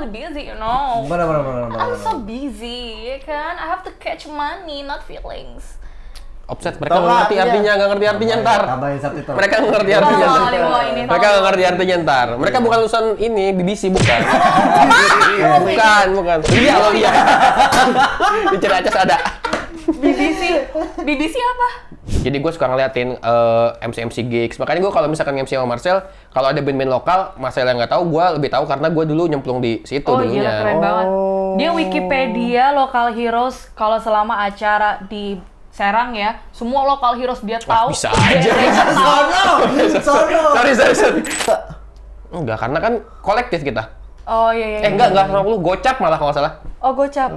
really busy, you know. Bener. I'm so busy, ya kan? I have to catch money, not feelings. Offset, mereka nggak ngerti artinya, ntar. Tambahin subtitle. Mereka nggak ngerti artinya. Mereka nggak ngerti artinya ntar. Mereka bukan lulusan ini BBC bukan. bukan. Iya loh iya. Di Ciracas ada. BBC apa? Jadi gue suka ngeliatin MC gigs. Makanya gue kalau misalkan MC sama Marcel, kalau ada band-band lokal, Marcel yang nggak tahu, gue lebih tahu karena gue dulu nyemplung di situ dulunya. Iya, keren banget. Dia Wikipedia Local Heroes kalau selama acara di Serang ya, semua Local Heroes dia tahu. Bisa aja. Sono. Sorry. Enggak, karena kan kolektif kita. Oh iya. Enggak, lu Gocap malah kalau nggak salah. Oh, Gocap.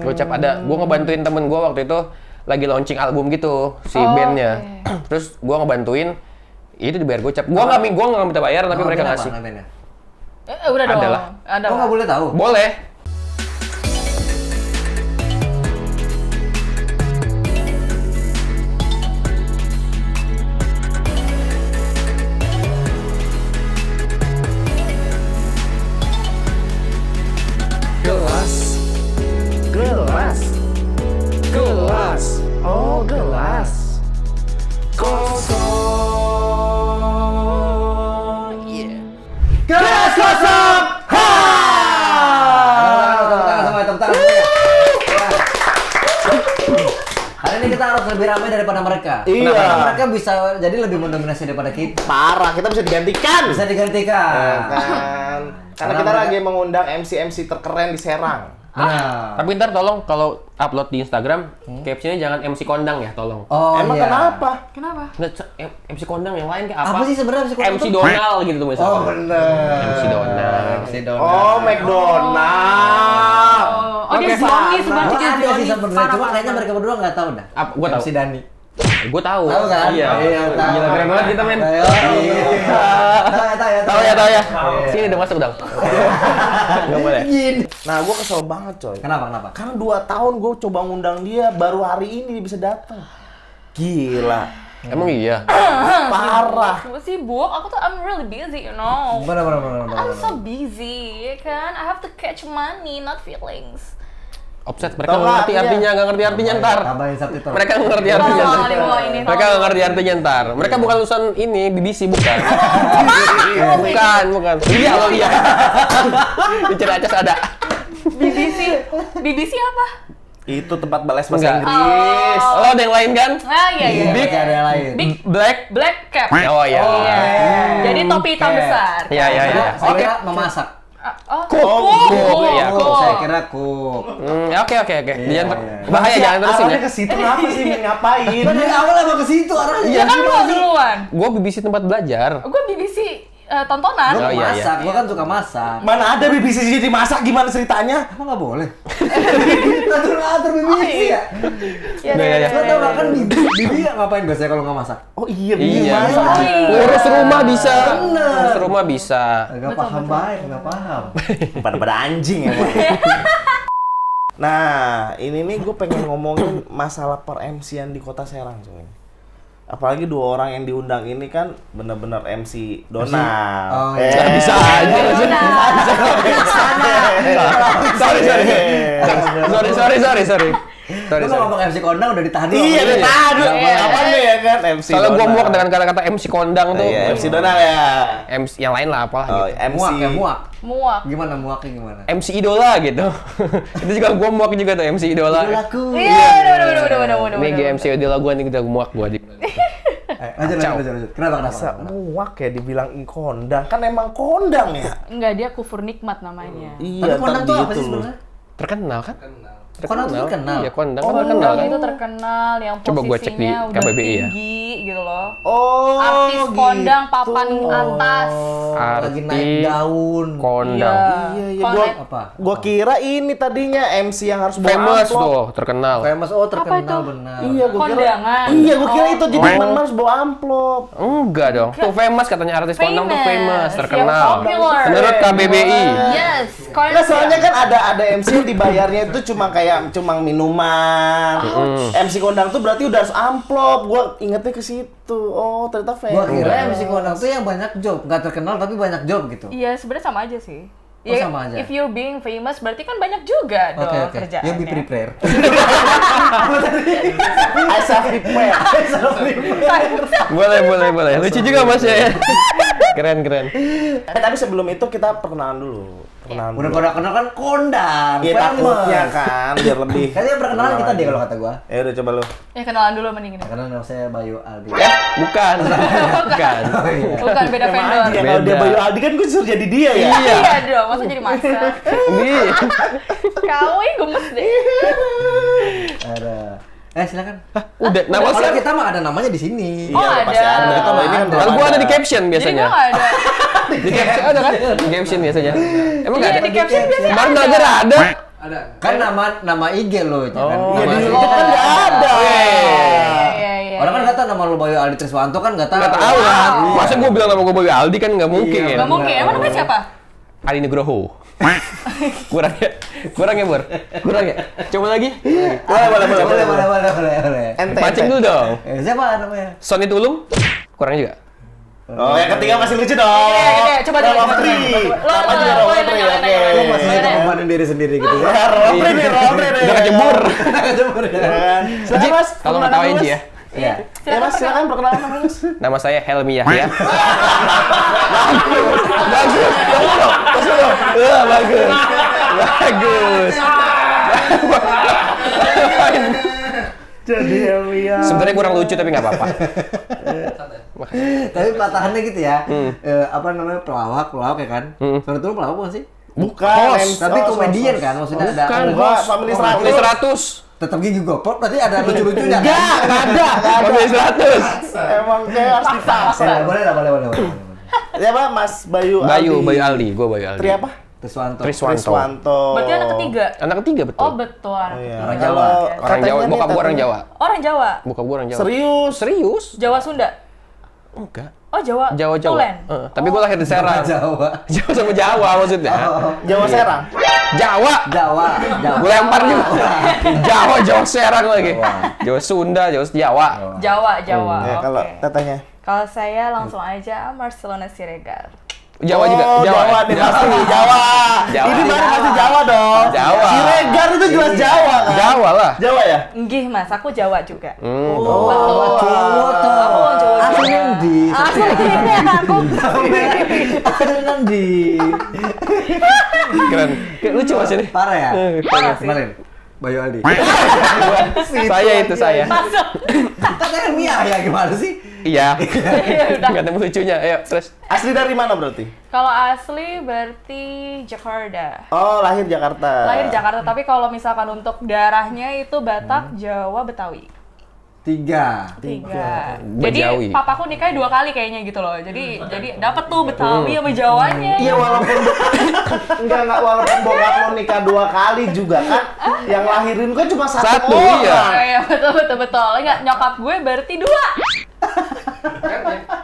Gocap ada. Gue ngebantuin temen gue waktu itu lagi launching album gitu si bandnya. Okay. Terus gue ngebantuin, itu dibayar Gocap. Gue nggak minta bayar, tapi mereka ngasih. Udah dong. Adalah. Ada. Oh nggak boleh tahu? Boleh. Gelas. Oh, gelas. Kosong. Iya. Gelas kosong. Ha! Tepuk tangan semua. Hari ini kita harus lebih ramai daripada mereka. Iya. Karena mereka bisa jadi lebih mendominasi daripada kita. Parah, kita bisa digantikan. Bisa digantikan. Kan. Karena kita lagi mengundang MC terkeren di Serang. Nah. Tapi ntar tolong kalau upload di Instagram, captionnya jangan MC kondang ya, tolong. Oh, Emang iya. kenapa? Kenapa? Nggak, MC kondang yang lain kayak apa? Apa sih sebenarnya MC kondang MC tuh? Donald gitu tuh misalnya. Oh, bener. MC Donald. Oh, McDonald. Oh, dia Johnny sebenarnya Ada Johnny. sih sebenarnya, cuma kayaknya mereka berdua nggak tahu dah. Gua tahu. MC Dani. Gue tahu. Tahu kan? Iya. tahu. Gila keren banget kita men. Ayo. Tahu ya. Sini udah masuk dong. Enggak boleh. Nah, gue kesel banget coy. Kenapa? Karena 2 tahun gue coba ngundang dia, baru hari ini dia bisa datang. Gila. Emang iya. Parah. Gue sibuk, aku tuh I'm really busy, you know. Bener. I'm so busy, ya kan? I have to catch money, not feelings. Offset, mereka nggak ngerti artinya ntar. Tambahin subtitle. Mereka nggak ngerti artinya ntar. Mereka nggak ngerti artinya ntar. Mereka bukan lulusan ini BBC bukan. bukan. Iya loh iya. Di Ciracas ada. BBC apa? Itu tempat balas bahasa Enggak. Inggris. Oh, ada yang lain kan? Ah iya. Big ada yang lain. Big Black cap. Oh iya. Iya. Jadi topi hitam besar. Iya. Saya kira memasak. Cook. Iya, Saya kira cook. Oke. Jangan bahaya jangan terusin ya. Arahnya ke situ apa sih? Ngapain? Kan dari awal emang ke situ arahnya. Ya kan lu duluan. Gue BBC tempat belajar. Gue BBC tontonan. Gua Oh, iya. masak, gua kan suka masak. Mana ada BBC jadi masak, gimana ceritanya? Emang nggak boleh? Ngatur BBC ya? Iya. Lo tau nggak kan Bibi ngapain biasanya kalau nggak masak? Oh iya, Iya. masak. Urus rumah bisa. Bener. Urus rumah bisa. Nggak paham baik, nggak paham. Pada anjing ya. Nah, ini nih gue pengen ngomongin masalah per MC-an di Kota Serang, coy. Apalagi 2 orang yang diundang ini kan bener-bener MC Donald. Oh, iya. Nggak bisa aja. Sorry. Lu ngomong MC Kondang udah ditahan dulu. Iya, tadi. Apa nih ya kan MC Kalau gue Donald. muak dengan kata-kata MC kondang tuh. Iya, MC Donald ya. MC yang lain lah apalah Oh, gitu. MC. Muak ya, muak. Muak. Gimana muaknya gimana? MC idola gitu. Itu juga gue muak juga tuh MC idola. Idolaku. Iya, udah. Ini MC idola gue nih udah muak gue. Lanjut. Kenapa? Masa muak ya dibilang kondang? Kan emang kondang ya? Enggak, dia kufur nikmat namanya. Iya, Tapi Kondang tuh apa sih gitu loh. sebenarnya? Terkenal kan? Kondang tuh terkenal? Iya, kondang kan terkenal kan? Itu terkenal yang Coba gua cek di posisinya udah KBBI ya. tinggi gitu loh. Oh, Artis kondang gitu. papan atas. Lagi naik daun. Kondang. Iya. Apa? Gua kira ini tadinya MC yang harus bawa Famous amplop. tuh, terkenal. Famous, oh terkenal itu? benar. Iya, gua kira. Kondangan. Iya, gua kira itu jadi Oh. man harus bawa amplop. Enggak dong. Tuh famous katanya artis kondang tuh famous, Yang terkenal. popular. Menurut KBBI. Yes. Nah, soalnya kan ada MC yang dibayarnya itu cuma minuman. MC kondang tuh berarti udah harus amplop. Gua ingetnya ke situ. Oh, ternyata famous. Gua kira MC Kondang tuh yang banyak job, nggak terkenal tapi banyak job gitu. Iya, sebenarnya sama aja sih. Ya, sama aja. if you're being famous berarti kan banyak juga dong Oke. kerjaannya. You be prepare. I self prepare. Boleh. Lucu juga Mas ya. Keren. Tapi sebelum itu kita perkenalan dulu. Udah pada kenal kan kondang. Iya takutnya kan biar lebih. Kayaknya perkenalan kita deh kalau kata gua. Ya udah coba lu. Ya kenalan dulu mending ini. Karena nama saya Bayu Aldi. Bukan. Bukan beda Emang vendor. aja kalau dia Beda. Bayu Aldi kan gue suruh jadi dia ya. Iya dong, masa jadi masa. Ini. Kau ini gemes deh. Ada. Silakan. Udah nama Kalau saya. kita mah ada namanya di sini. Oh, Iya, pasti ada. ada. Kalau ini kan Kalau gua ada di caption Jadi biasanya. gua nggak ada. Di caption ada kan? Di caption biasanya. Emang nggak Iya, ada? di caption biasanya Kemarin ada. Nagar ada. Ada. Kan nama IG lo kan. Iya Nama di IG. YouTube kan nggak ada. Iya. Orang kan nggak tahu nama lo Bayu Aldi Triswanto kan nggak tahu. Nggak tahu kan? Masa gua bilang nama gua Bayu Aldi kan nggak mungkin. Nggak mungkin. Emang namanya siapa? Ali Nugroho. Kurang ya, Bur. Kurang ya. Coba lagi. Boleh. Ente. Pancing dulu dong. Siapa namanya? Sonny Tulung. Kurang juga. Oh, yang ketiga masih lucu dong. Iya, coba dulu. Romatri. Nama juga Romatri. Oke. Lo masih ngomongin diri sendiri gitu ya? Romatri nih. Udah kejebur. Silakan Mas. Kalau nggak tahu Enji ya. Iya. Ya Mas, silakan perkenalan Mas. Nama saya Helmi Yahya. Bagus. Jadi Helmia. Sebenarnya kurang lucu tapi nggak apa-apa. Tapi patahannya gitu ya. Apa namanya pelawak ya kan? Soalnya itu pelawak bukan sih? Bukan. Tapi komedian kan maksudnya ada. Bukan, Enggak, family Family 100. 100. Tetap gigi gopot berarti ada lucu-lucunya. Enggak ada. Family 100. Emang kayak harus dipaksa. Boleh. Ya Pak, Mas Bayu Bayu Aldi. Aldi, gua Bayu Aldi. Tri apa? Triswanto. Triswanto. Berarti anak ketiga. Anak ketiga betul. Oh betul. Oh, iya. Orang Kalau Jawa. Orang katanya Jawa, nih bokap gua orang katanya- Jawa. Orang Jawa. Bokap gua orang Jawa. Serius? Serius? Jawa Sunda. Enggak. Oh Jawa. Jawa. Tulen. Tapi gua lahir di Serang. Jawa. Jawa sama Jawa maksudnya. Jawa Serang. Jawa. Gue lempar juga. Jawa Serang lagi. Jawa Sunda, Jawa. Jawa. Ya kalau Oke. tetenya. Kalau saya langsung aja Marcelona Siregar. Jawa juga. Oh, Jawa nih pasti Jawa. Jawa. Ini baru pasti Jawa dong. Jawa. Siregar itu jelas Jawa kan? Jawa lah. Jawa ya? Nggih Mas, aku Jawa juga. Oh, Cowok tuh. Aku Jawa juga. Aslinya di. Aslinya aku. Aslinya di. Keren. Kayak lucu Mas ini. Parah ya? Parah sih. Kemarin. Bayu Aldi. Saya. Masuk. Katanya Mia ya gimana sih? Iya. Udah. Enggak temu lucunya. Ayo, terus. Asli dari mana berarti? Kalau asli berarti Jakarta. Oh, lahir Jakarta. Lahir Jakarta, tapi kalau misalkan untuk darahnya itu Batak, Jawa, Betawi. 3. Tiga. Jadi Bejawi. papaku nikahnya 2 kali kayaknya gitu loh. Jadi dapat tuh Betawi sama Jawanya. Iya walaupun enggak walaupun bokap lo nikah 2 kali juga kan yang lahirin kan cuma satu Satu, orang. iya. Iya, betul. Enggak, nyokap gue berarti 2.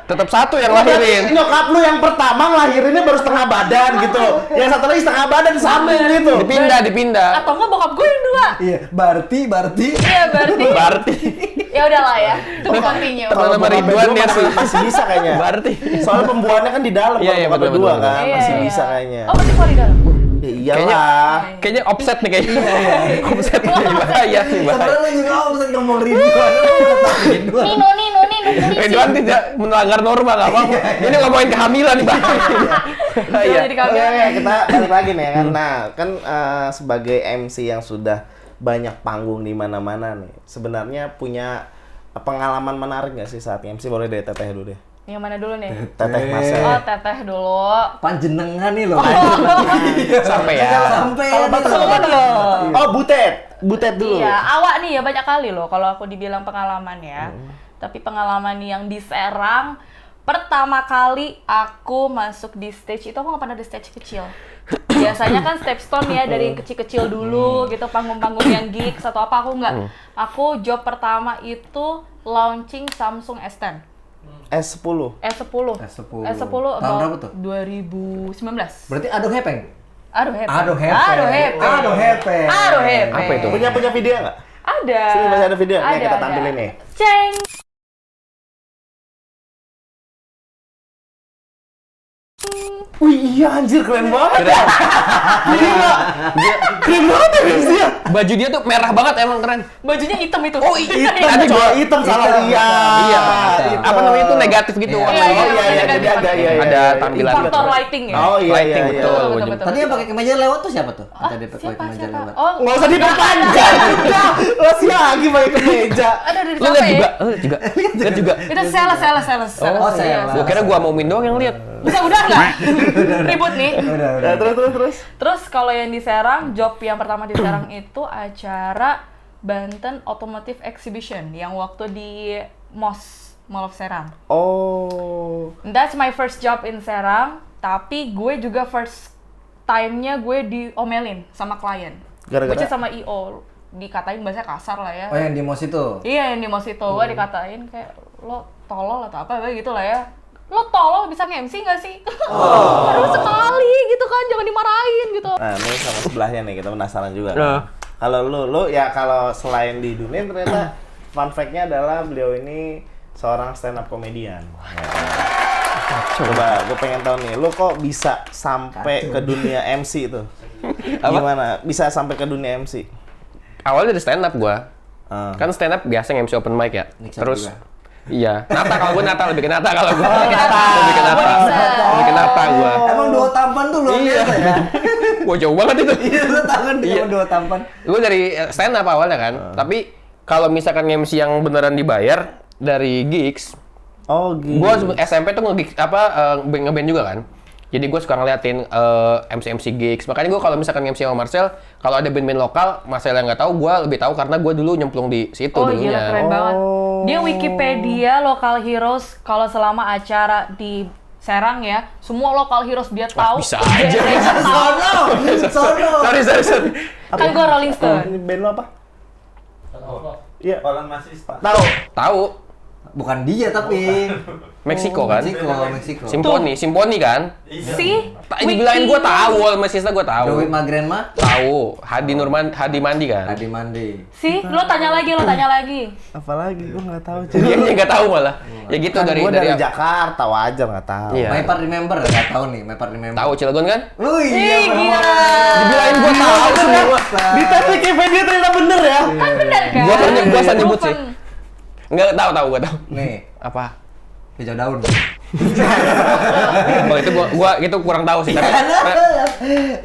Tetap satu yang lahirin. Nyokap lu yang pertama ngelahirinnya baru setengah badan gitu. Yang satu lagi setengah badan samping gitu. Dipindah. Atau enggak bokap gue yang 2. Iya, Barti. Iya, berarti. Berarti. Ya udahlah ya. Itu continue. Kalau nama bokap Ridwan berdua dia masih, tuh. masih bisa kayaknya. Berarti. Soalnya pembuahannya kan di dalam Iya, kalau iya, bokap betul, berdua betul. kan. Iya, Masih iya. bisa kayaknya. Oh, berarti kalau di dalam. Ya Kayaknya iyalah. kayaknya offset nih kayaknya. Offset nih bahaya nih bahaya. Sebenarnya lu juga bisa ngomong Ridwan. Nino. Ridwan tidak melanggar norma nggak apa-apa. Ini ngomongin kehamilan nih bahaya. Bahaya. Jadi Oke, kagak. kita balik lagi nih kan. Nah, kan sebagai MC yang sudah banyak panggung di mana-mana nih. Sebenarnya punya pengalaman menarik nggak sih saat MC? Boleh deh Teteh dulu deh. Yang mana dulu nih? Teteh Marcel. Oh, Teteh dulu. Panjenengan nih loh. Sampai ya. Sampai Kalau nih, Batak loh. apa dulu? Oh, Butet dulu. Iya, awak nih ya banyak kali loh kalau aku dibilang pengalaman ya. Tapi pengalaman yang di Serang, pertama kali aku masuk di stage itu aku nggak pernah di stage kecil. Biasanya kan stepstone ya dari yang kecil-kecil dulu gitu, panggung-panggung yang gigs atau apa, aku nggak. Aku job pertama itu launching Samsung S10. S10. S10. S10. S10 Tahun berapa tuh? 2019. Berarti Aduh Hepeng. Aduh hepe. Aduh Hepeng. Apa itu? Punya video nggak? Ada. Sini masih ada video. Nih Ada, kita ada. tampilin nih. Ceng. Wih iya anjir keren banget. Keren. Keren banget ya MC ya. Baju dia tuh merah banget, emang keren. Bajunya hitam itu. Oh, Ada hitam salah iya. Iya. Apa namanya itu negatif gitu Iya. warnanya. Oh iya iya jadi ada iya. Ada tampilan. Faktor lighting ya. Oh iya Lighting, iya. betul. Tadi yang pakai kemeja lewat tuh siapa tuh? Ah, Tadi pakai siapa kemeja siapa? lewat. Oh, Nggak usah diperpanjang. Udah. Masih lagi pakai kemeja. ada dari Lu siapa lihat ya? juga, lihat juga. Itu sales. Oh, Iya. sales. Gua kira gua mau doang yang lihat. Bisa udah nggak? Ribut nih. Udah. Terus. Terus kalau yang di Serang, job yang pertama di Serang itu acara Banten Automotive Exhibition yang waktu di MOS, Mall of Serang. Oh. That's my first job in Serang, tapi gue juga first time-nya gue diomelin sama klien. Gara-gara? Which is sama IO, dikatain bahasa kasar lah ya. Oh, yang di MOS itu. Iya, yang di MOS itu gue dikatain kayak lo tolol atau apa gitu lah ya. Lo tolol bisa nge-MC nggak sih? Aduh sekali gitu kan, jangan dimarahin gitu. Nah, ini sama sebelahnya nih, kita penasaran juga. Nah. Kalau lu ya kalau selain di dunia ternyata fun fact-nya adalah beliau ini seorang stand up comedian. Coba, gue pengen tahu nih, lu kok bisa sampai ke dunia MC itu? Gimana? Bisa sampai ke dunia MC? Awalnya dari stand up gua. Ah. Kan stand up biasa MC open mic ya. Nixon Terus juga. iya, nata kalau gua nata lebih ke nata kalau gua. Nata. Lebih ke nata. Lebih ke nata gua. Emang dua tampan tuh luar Iya. biasa ya. Wah, jauh banget itu. Iya, lu tangan dia Iya. emang dua tampan. Gue dari stand up awalnya kan. Tapi kalau misalkan MC yang beneran dibayar dari gigs, Oh gitu. gua SMP tuh nge-gigs ngeband juga kan. Jadi gue suka ngeliatin MC gigs. Makanya gue kalau misalkan MC sama Marcel, kalau ada band-band lokal, Marcel yang nggak tahu, gue lebih tahu karena gue dulu nyemplung di situ Oh dulunya. gila keren banget. Dia Wikipedia local heroes kalau selama acara di Serang ya, semua local heroes dia tahu. bisa aja. Sono. Sorry. Kan gue Rolling Stone. Ini band lu apa? Iya. Olan Masista. Tahu. Tahu. Bukan dia tapi Meksiko kan? Meksiko. Simponi kan? Si Dibilangin gue tahu, Mesista gue tahu. Dawit Magrenma, Tahu. Hadi Mandi kan? Adi Mandi. Si, lo tanya lagi. Apalagi gue nggak tahu. Dia nggak tahu malah. Ya gitu Kan dari gue dari Jakarta wajar nggak tahu. Iya. My Part Remember nggak tahu nih, My Part Remember. Tahu Cilegon kan? Oh Ih, iya. gila. Dibilangin gue tahu semua. Di tes Wikipedia ternyata bener ya. Kan bener kan? Gua asal nyebut sih. Proven. Enggak tahu gue tahu. Nih, Apa? hijau daun. Oh itu gua itu kurang tahu sih. Tapi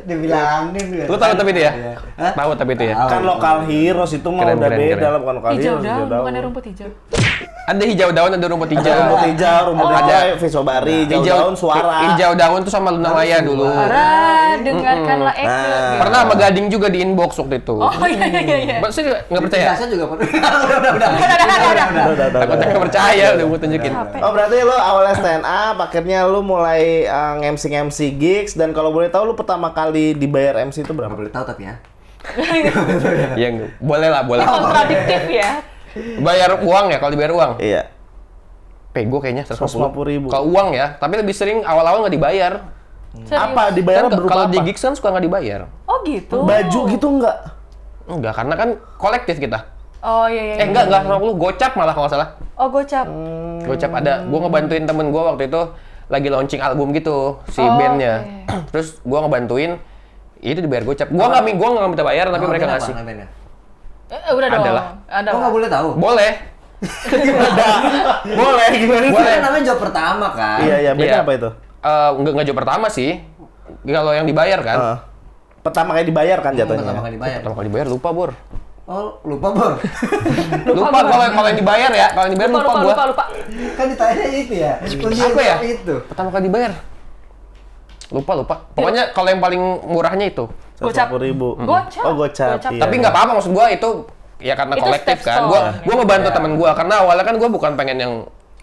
Dibilangin gue. lu tahu tapi itu ya? Hah? Tahu tapi itu ya? Tahu. Kan lokal heroes itu mah Keren, udah keren, beda keren. lah, bukan lokal Hijau heroes. daun, bukannya rumput hijau. Ada hijau daun, ada rumput hijau. Ada rumput hijau, rumput Oh. hijau, Vesobari, hijau daun, suara. Hijau daun tuh sama Luna Maya dulu. Para dengarkanlah Eke. Nah. Pernah sama Gading juga di inbox waktu itu. Oh iya. Mbak sih nggak percaya? Biasa juga pernah. Udah. Udah. Takutnya nggak percaya udah gue tunjukin. Capek. Oh berarti lo awalnya stand up, akhirnya lo mulai nge-MC gigs, dan kalau boleh tahu lo pertama kali dibayar MC itu Nggak berapa? boleh tahu tapi ya. Ya boleh lah, boleh. Kontradiktif ya. Bayar uang ya, kalau dibayar uang. Iya. Pego kayaknya 150.000. Kalau uang ya, tapi lebih sering awal-awal nggak dibayar. Serius? Apa dibayar Kan berupa kalau di apa? gigs kan suka nggak dibayar. Oh gitu. Baju gitu enggak? Enggak, karena kan kolektif kita. Oh iya. Enggak 150, gocap malah kalau nggak salah. Oh gocap. Gocap ada, gua ngebantuin temen gua waktu itu lagi launching album gitu si Oh, bandnya. oke. Terus gua ngebantuin, itu dibayar gocap. Gua nggak minta bayar, tapi mereka ngasih. Udah dong. Ada lah. Ada. Oh, nggak boleh tahu. Boleh. Boleh gimana Itu sih? kan namanya job pertama kan. Iya, beda Iya. apa itu? Nggak job pertama sih. Kalau yang dibayar kan. Pertama kali dibayar kan jatuhnya. Pertama kali dibayar. Pertama kali dibayar lupa, Bor. Oh, lupa Bor. Lupa kalau yang dibayar ya. Kalau yang dibayar lupa gua. Lupa. Kan ditanya itu ya. Apa ya? Itu. Pertama kali dibayar. Lupa. Pokoknya kalau yang paling murahnya itu. Gocap. 150.000. Gocap. Oh, gocap. Gocap. Iya. Tapi nggak apa-apa, maksud gua itu ya karena Itu kolektif step kan. stone. Gua ngebantu temen gua karena awalnya kan gua bukan pengen yang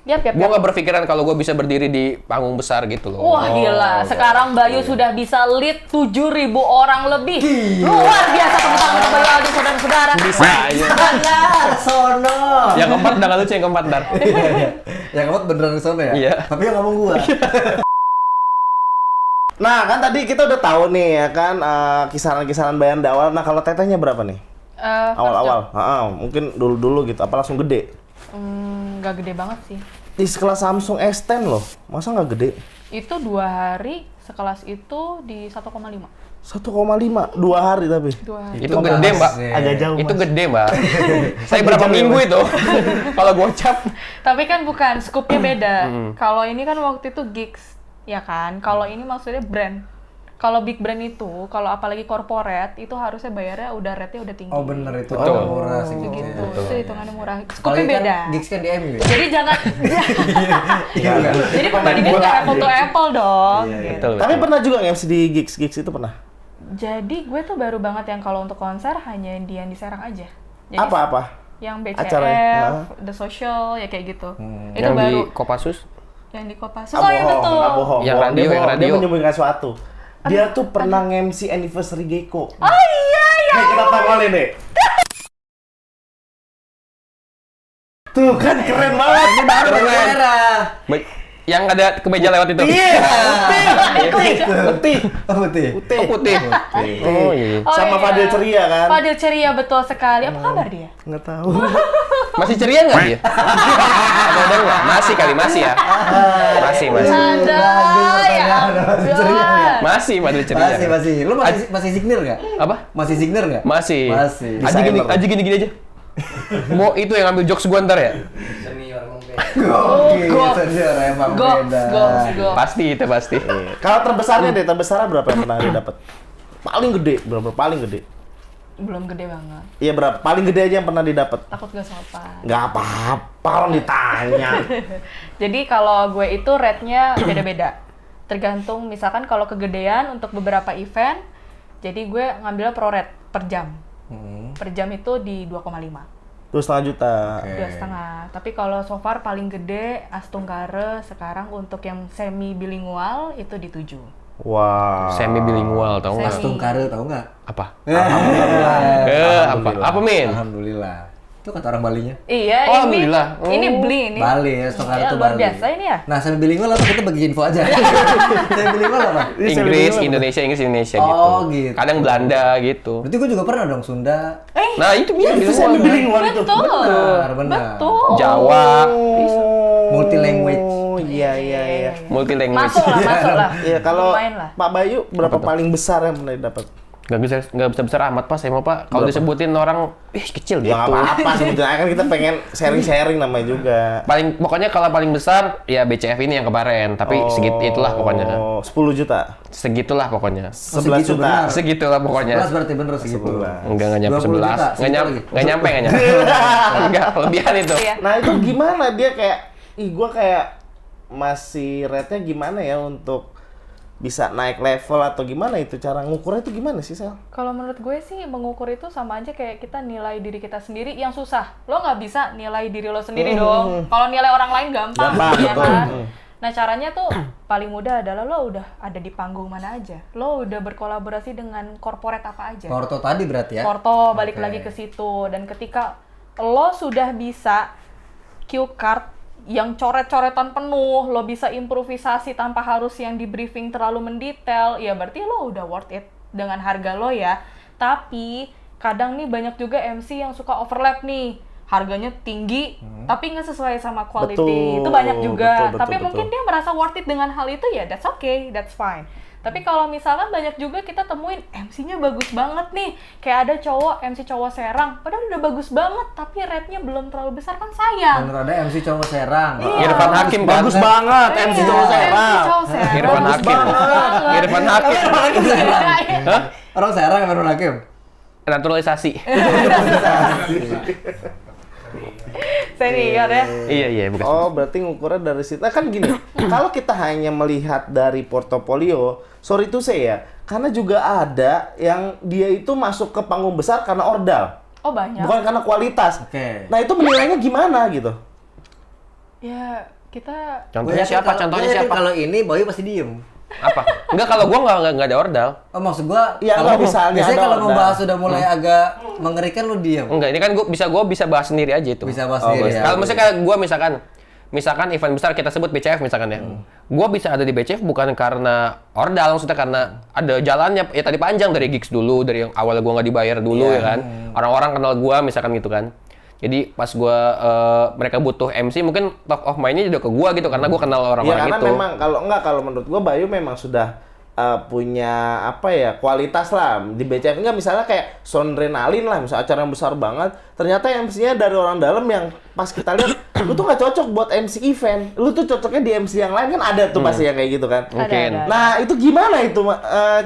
Yap. gua nggak berpikiran kalau gua bisa berdiri di panggung besar gitu loh. Wah gila, sekarang Bayu sudah bisa lead 7.00000 orang lebih. Luar biasa, tepuk tangan untuk Bayu Aldi, saudara-saudara. Bisa aja. Benar, sono. Yang keempat udah nggak lucu, yang keempat dar. Yang keempat beneran sono ya? Iya. Tapi yang ngomong gua. Nah, kan tadi kita udah tahu nih ya kan kisaran-kisaran bayaran di awal. Nah, kalau tetehnya berapa nih? Awal-awal. Mungkin dulu-dulu gitu. Apa langsung gede? Nggak gede banget sih. Di sekelas Samsung S10 loh. Masa nggak gede? Itu 2 hari sekelas itu di 1,5. 1,5 2 hari tapi. 2 hari. Itu gede, Mbak. Agak jauh. Itu Mas. gede, Mbak. Saya berapa minggu itu? Kalau gocap. Tapi kan bukan, skupnya beda. Kalau ini kan waktu itu gigs, ya kan? Kalau ini maksudnya brand. Kalau big brand itu, kalau apalagi corporate, itu harusnya bayarnya udah rate-nya udah tinggi. Oh bener itu Betul. murah sih Begitu, gitu. itu hitungannya murah. Skupnya Apalagi beda. kan gigs kan di MU ya. Jadi jangan, Iya kan? jadi perbandingan nggak apple to apple dong. Iya, iya. gitu. Betul. Tapi pernah juga nge-MC di gigs itu pernah? Jadi gue tuh baru banget yang kalau untuk konser hanya yang di Serang aja. Jadi Apa-apa? yang BCF, Acaranya? The Social, ya kayak gitu. Itu Yang di baru Kopassus? yang di Kopassus. Oh iya betul. Nggak bohong. Yang Bohong. radio, Dia yang bohong. radio. Dia menyembunyikan sesuatu. Dia tuh pernah nge-MC anniversary Gecko. Oh iya ya. Nih, kita tongolin deh. Tuh kan keren banget. Ini baru Keren. Merah. Yang ada kemeja lewat itu? Iya, putih. Oh putih. Putih. Oh, putih. Oh, iya. Oh, Sama iya. Fadil Ceria kan? Fadil Ceria betul sekali. Apa kabar dia? Nggak tahu. Masih ceria nggak dia? Atau udah nggak? Masih kali, masih ya? Masih. Ada ya. ampun. Masih, Fadil ceria. Masih. Lu masih signir nggak? Apa? Masih signir nggak? Masih. Masih. Aja gini aja. Mau itu yang ambil jokes gua ntar ya? Oke, Goks. senior emang Goks, beda. goks. Pasti itu pasti. Iya. Kalau terbesarnya deh, terbesarnya berapa yang pernah dia dapat? Paling gede, berapa? Paling gede. Belum gede banget. Iya berapa? Paling gede aja yang pernah didapat. Takut gak sopan. Nggak apa-apa, orang ditanya. Jadi kalau gue itu rate-nya beda-beda. Tergantung misalkan kalau kegedean untuk beberapa event, jadi gue ngambil pro rate per jam. Per jam itu di 2,5. 2,5 juta. Dua setengah. Tapi kalau so far paling gede Astunggare sekarang untuk yang semi bilingual itu di 7. Wow. Semi bilingual, tau nggak? Astunggare tahu nggak? Apa? Alhamdulillah. Apa? Apa, Min? Alhamdulillah. Itu kata orang Balinya. Iya, Oh, ini alhamdulillah. ini beli ini. Bali ya, Astunggare Ya, itu luar Bali. biasa ini ya. Nah, sambil bilingual apa kita bagi info aja. Sambil bilingual apa? Inggris, Indonesia gitu. Oh, gitu. Kadang Belanda gitu. Berarti gue juga pernah dong Sunda. Nah, itu dia Itu saya bilingual. bilingual itu. Benar. Betul. Jawa, Multi language. Oh iya iya. multi language. Masuk lah. Iya kalau Lumayan lah. Pak Bayu berapa paling besar yang pernah dapat? Nggak besar amat Pak, saya mau Pak. Kalau disebutin orang, kecil Ya gitu. nggak apa-apa sebetulnya kan kita pengen sharing-sharing namanya juga. Pokoknya kalau paling besar ya BCF ini yang kemarin, tapi itulah pokoknya. Oh, 10 juta. Segitulah pokoknya. 11 segitu juta. benar. Segitulah pokoknya. 11 berarti bener segitu. 11. Enggak nyampe 20 juta, 11. Enggak segitu nyampe, lagi. enggak nyampe. Enggak, kelebihan itu. Iya. Nah itu gimana dia kayak, gua kayak masih rate-nya gimana ya untuk bisa naik level atau gimana itu cara ngukurnya itu gimana sih Sel? Kalau menurut gue sih mengukur itu sama aja kayak kita nilai diri kita sendiri yang susah. Lo nggak bisa nilai diri lo sendiri dong. Kalau nilai orang lain gampang, ya betul. kan? Nah caranya tuh paling mudah adalah lo udah ada di panggung mana aja. Lo udah berkolaborasi dengan korporat apa aja. Porto tadi berarti ya? Porto balik Oke. lagi ke situ. Dan ketika lo sudah bisa cue card yang coret-coretan penuh, lo bisa improvisasi tanpa harus yang di briefing terlalu mendetail, ya berarti lo udah worth it dengan harga lo ya. Tapi kadang nih banyak juga MC yang suka overlap nih, harganya tinggi tapi nggak sesuai sama quality. Betul, Itu banyak juga. betul, Tapi betul. mungkin dia merasa worth it dengan hal itu ya, that's okay, that's fine. Tapi kalau misalkan banyak juga kita temuin MC-nya bagus banget nih. Kayak ada cowok, MC cowok Serang. Padahal udah bagus banget, tapi rate-nya belum terlalu besar kan sayang. Bener ada MC cowok Serang. Iya. Irfan Hakim kan? Bagus banget MC Iya, cowok MC Serang. cowok Serang. Irfan Bagus Hakim. banget. Irfan Hakim. Hah? Orang Serang yang Irfan Hakim. Naturalisasi. Senior ya. Iya, bukan. Oh, berarti ngukurnya dari situ. Nah, kan gini, kalau kita hanya melihat dari portofolio, sorry to say ya, karena juga ada yang dia itu masuk ke panggung besar karena ordal, Oh banyak. bukan karena kualitas. Oke. Nah, itu menilainya gimana gitu? Ya kita Contohnya siapa? Contohnya siapa? Kalau ini Boy pasti diem. Apa? Enggak, kalau gua enggak ada ordal. Oh maksud gua, Iya, kalau nggak, misalnya biasanya ada kalau ordal. membahas sudah mulai agak mengerikan lu diem. Enggak, ini kan gua bisa bahas sendiri aja itu. Bisa bahas sendiri ya. Kalau misalkan gua misalkan event besar kita sebut BCF misalkan ya. Gua bisa ada di BCF bukan karena ordal, maksudnya karena ada jalannya ya tadi panjang dari gigs dulu, dari yang awalnya gua nggak dibayar dulu ya kan. Orang-orang kenal gua misalkan gitu kan. Jadi pas gua mereka butuh MC mungkin top of mind-nya juga ke gua gitu karena gua kenal Ya orang-orang karena itu. memang kalau menurut gua Bayu memang sudah punya apa ya kualitas lah di BCF. Enggak, misalnya kayak Sondrenalin lah, misalnya acara yang besar banget, ternyata MC-nya dari orang dalam yang pas kita lihat lu tuh nggak cocok buat MC event, lu tuh cocoknya di MC yang lain, kan ada tuh pasti yang kayak gitu kan. Mungkin. Ada. Nah itu gimana itu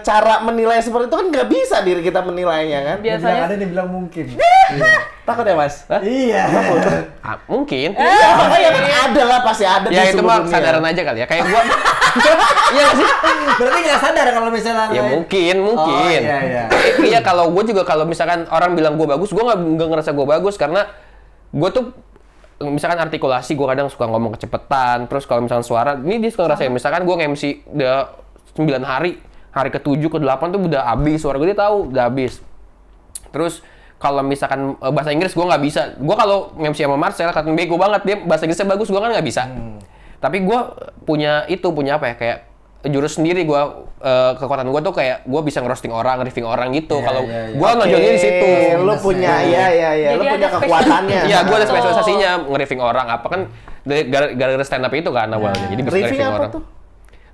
cara menilai seperti itu, kan nggak bisa diri kita menilainya kan. Dia bilang Biasanya ada, dia bilang mungkin. Takut ya mas? Iya. Mungkin. Ya makanya kan ada lah, pasti ada Ya di itu seluruh mah dunia. kesadaran aja kali ya. Kayak gua. Iya nggak sih? Berarti nggak sadar kalau misalnya. Ya mungkin. Oh, iya. Iya kalau gue juga kalau misalkan orang bilang gue bagus, gue nggak ngerasa gue bagus karena gue tuh misalkan artikulasi gue kadang suka ngomong kecepetan, terus kalau misalkan suara, ini dia suka ngerasain misalkan gue nge-MC udah 9 hari, hari ke-7 ke-8 tuh udah habis, suara gue dia tahu udah habis. Terus kalau misalkan bahasa Inggris gue nggak bisa, gue kalau nge-MC sama Marcel kan bego banget, dia bahasa Inggrisnya bagus, gue kan nggak bisa. Tapi gue punya apa ya, kayak jurus sendiri gue, kekuatan gue tuh kayak gue bisa ngerosting orang, riffing orang gitu. Iya, Kalau iya, iya. gue nonjolnya di situ. Lu punya, iya. Lu Jadi punya ada kekuatannya. Iya, gue ada Betul. spesialisasinya nge-riffing orang. Apa kan gara-gara stand up itu kan awalnya. Jadi bisa Riffing nge-riffing apa orang. tuh?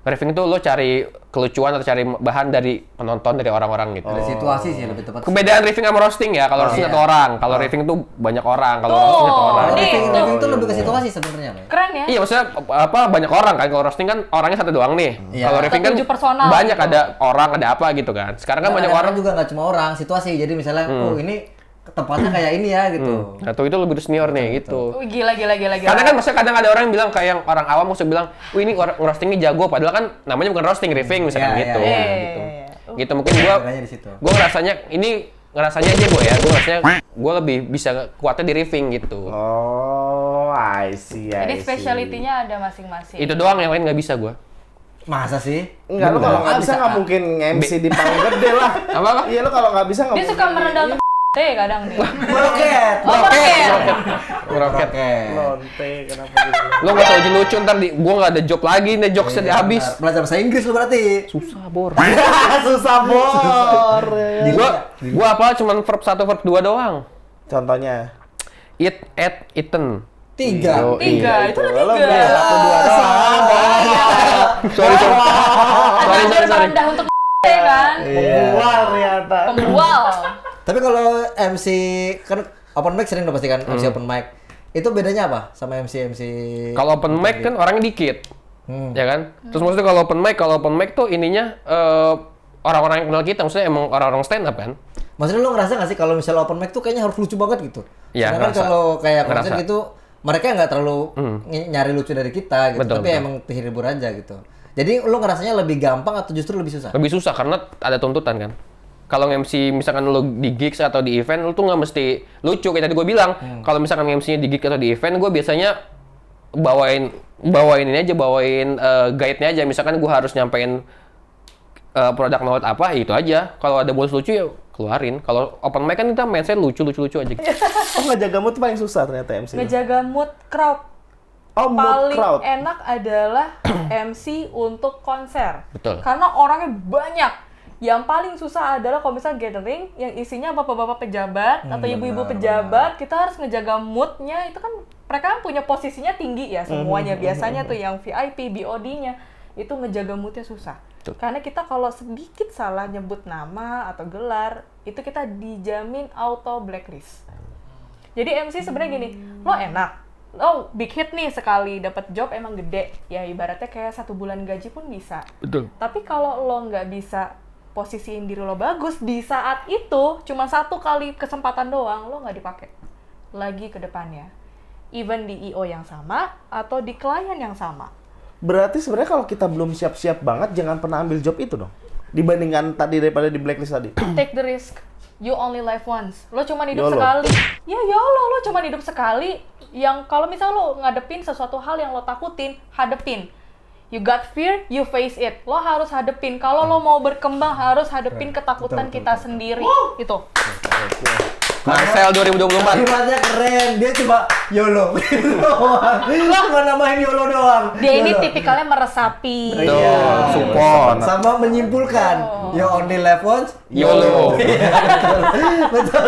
Nge-riffing itu lo cari kelucuan atau cari bahan dari penonton, dari orang-orang gitu. Ada situasi sih lebih tepat. Kebedaan riffing sama roasting ya. Kalau roasting iya. satu orang, kalau riffing tuh banyak orang. Kalau Tuh. roasting satu orang. Kalau Nih, riffing tuh. itu lebih ke situasi sebenarnya, Pak. keren ya. Iya, maksudnya apa banyak orang kan. Kalau roasting kan orangnya satu doang nih. Iya. Kalau riffing kan Atau 7 personal banyak, gitu. ada orang, ada apa gitu kan. Sekarang kan banyak orang. juga nggak cuma orang, situasi. Jadi misalnya, oh ini tempatnya kayak ini ya gitu. Atau itu lebih senior nih gitu. Wih, gila. Karena kan maksudnya kadang ada orang yang bilang kayak yang orang awam maksudnya bilang, "Wih, ini roastingnya jago," padahal kan namanya bukan roasting, riffing misalkan Iya, gitu. iya, iya. gitu. Iya. Gitu mungkin gua Bedanya di situ. ngerasanya aja gue ya, gue lebih bisa kuatnya di riffing gitu. Oh, I see. Jadi speciality-nya ada masing-masing. Itu doang, yang lain nggak bisa gue. Masa sih? Enggak, lu kalau nggak bisa nggak mungkin MC di panggung gede lah. Apa? Iya, lu kalau nggak bisa nggak Dia mungkin. suka merendah untuk kadang dia. Meroket. Oh, meroket. Meroket. Lonte, kenapa gitu? Lo nggak usah lucu ntar gue nggak ada job lagi, nih jokesnya Iya, habis. benar. Belajar bahasa Inggris lu berarti. Susah bor. Susah bor. Gue apa? Cuman verb 1, verb 2 doang. Contohnya. Eat, ate, eaten. 3. Yo, Tiga, itu udah Lo tiga. udah 1, 2 doang. Sorry. Belajar merendah untuk kan. Pembual ternyata. Pembual. Tapi kalau MC kan open mic sering udah pasti kan MC open mic. Itu bedanya apa sama MC? Kalau open mic kan orangnya dikit. Ya kan? Terus maksudnya kalau open mic tuh ininya orang-orang yang kenal kita, maksudnya emang orang-orang stand up kan? Maksudnya lo ngerasa nggak sih kalau misalnya open mic tuh kayaknya harus lucu banget gitu? Iya, Sedangkan ngerasa. kalau kayak konser Ngerasa. gitu, mereka nggak terlalu nyari lucu dari kita gitu, Betul, tapi betul. emang terhibur aja gitu. Jadi lo ngerasanya lebih gampang atau justru lebih susah? Lebih susah karena ada tuntutan kan. Kalau MC misalkan lo di gigs atau di event, lo tuh nggak mesti lucu. Kayak tadi gue bilang, kalau misalkan MC-nya di gig atau di event, gue biasanya bawain ini aja, bawain guide-nya aja. Misalkan gue harus nyampein produk note apa, itu aja. Kalau ada bonus lucu ya keluarin. Kalau open mic kan kita mindset lucu aja. Gitu. Oh, ngejaga mood paling susah ternyata MC. Ngejaga mood crowd. Oh, mood Paling crowd. enak adalah MC untuk konser. Betul. Karena orangnya banyak. Yang paling susah adalah kalau misalnya gathering yang isinya bapak-bapak pejabat atau ibu-ibu pejabat, kita harus ngejaga moodnya. Itu kan mereka kan punya posisinya tinggi ya semuanya. Biasanya tuh yang VIP, BOD-nya itu ngejaga moodnya susah. Betul. Karena kita kalau sedikit salah nyebut nama atau gelar, itu kita dijamin auto blacklist. Jadi MC sebenarnya gini, lo enak, lo big hit nih sekali dapat job emang gede, ya ibaratnya kayak 1 bulan gaji pun bisa. Betul. Tapi kalau lo nggak bisa posisiin diri lo bagus di saat itu, cuma 1 kali kesempatan doang, lo nggak dipakai lagi ke depannya. Even di IO yang sama atau di klien yang sama. Berarti sebenarnya kalau kita belum siap-siap banget, jangan pernah ambil job itu dong. Dibandingkan tadi daripada di blacklist tadi. Take the risk. You only live once. Lo cuma hidup YOLO. sekali. Ya YOLO, lo cuma hidup sekali. Yang kalau misalnya lo ngadepin sesuatu hal yang lo takutin, hadepin. You got fear, you face it. Lo harus hadepin. Kalau lo mau berkembang, harus hadepin ketakutan kita sendiri. Itu. Marcel 2024. Kalimatnya keren, dia cuma YOLO doang. Cuma namain YOLO doang. Dia ini YOLO. tipikalnya meresapi. Tuh, support. Sama menyimpulkan, you only live once, YOLO. betul.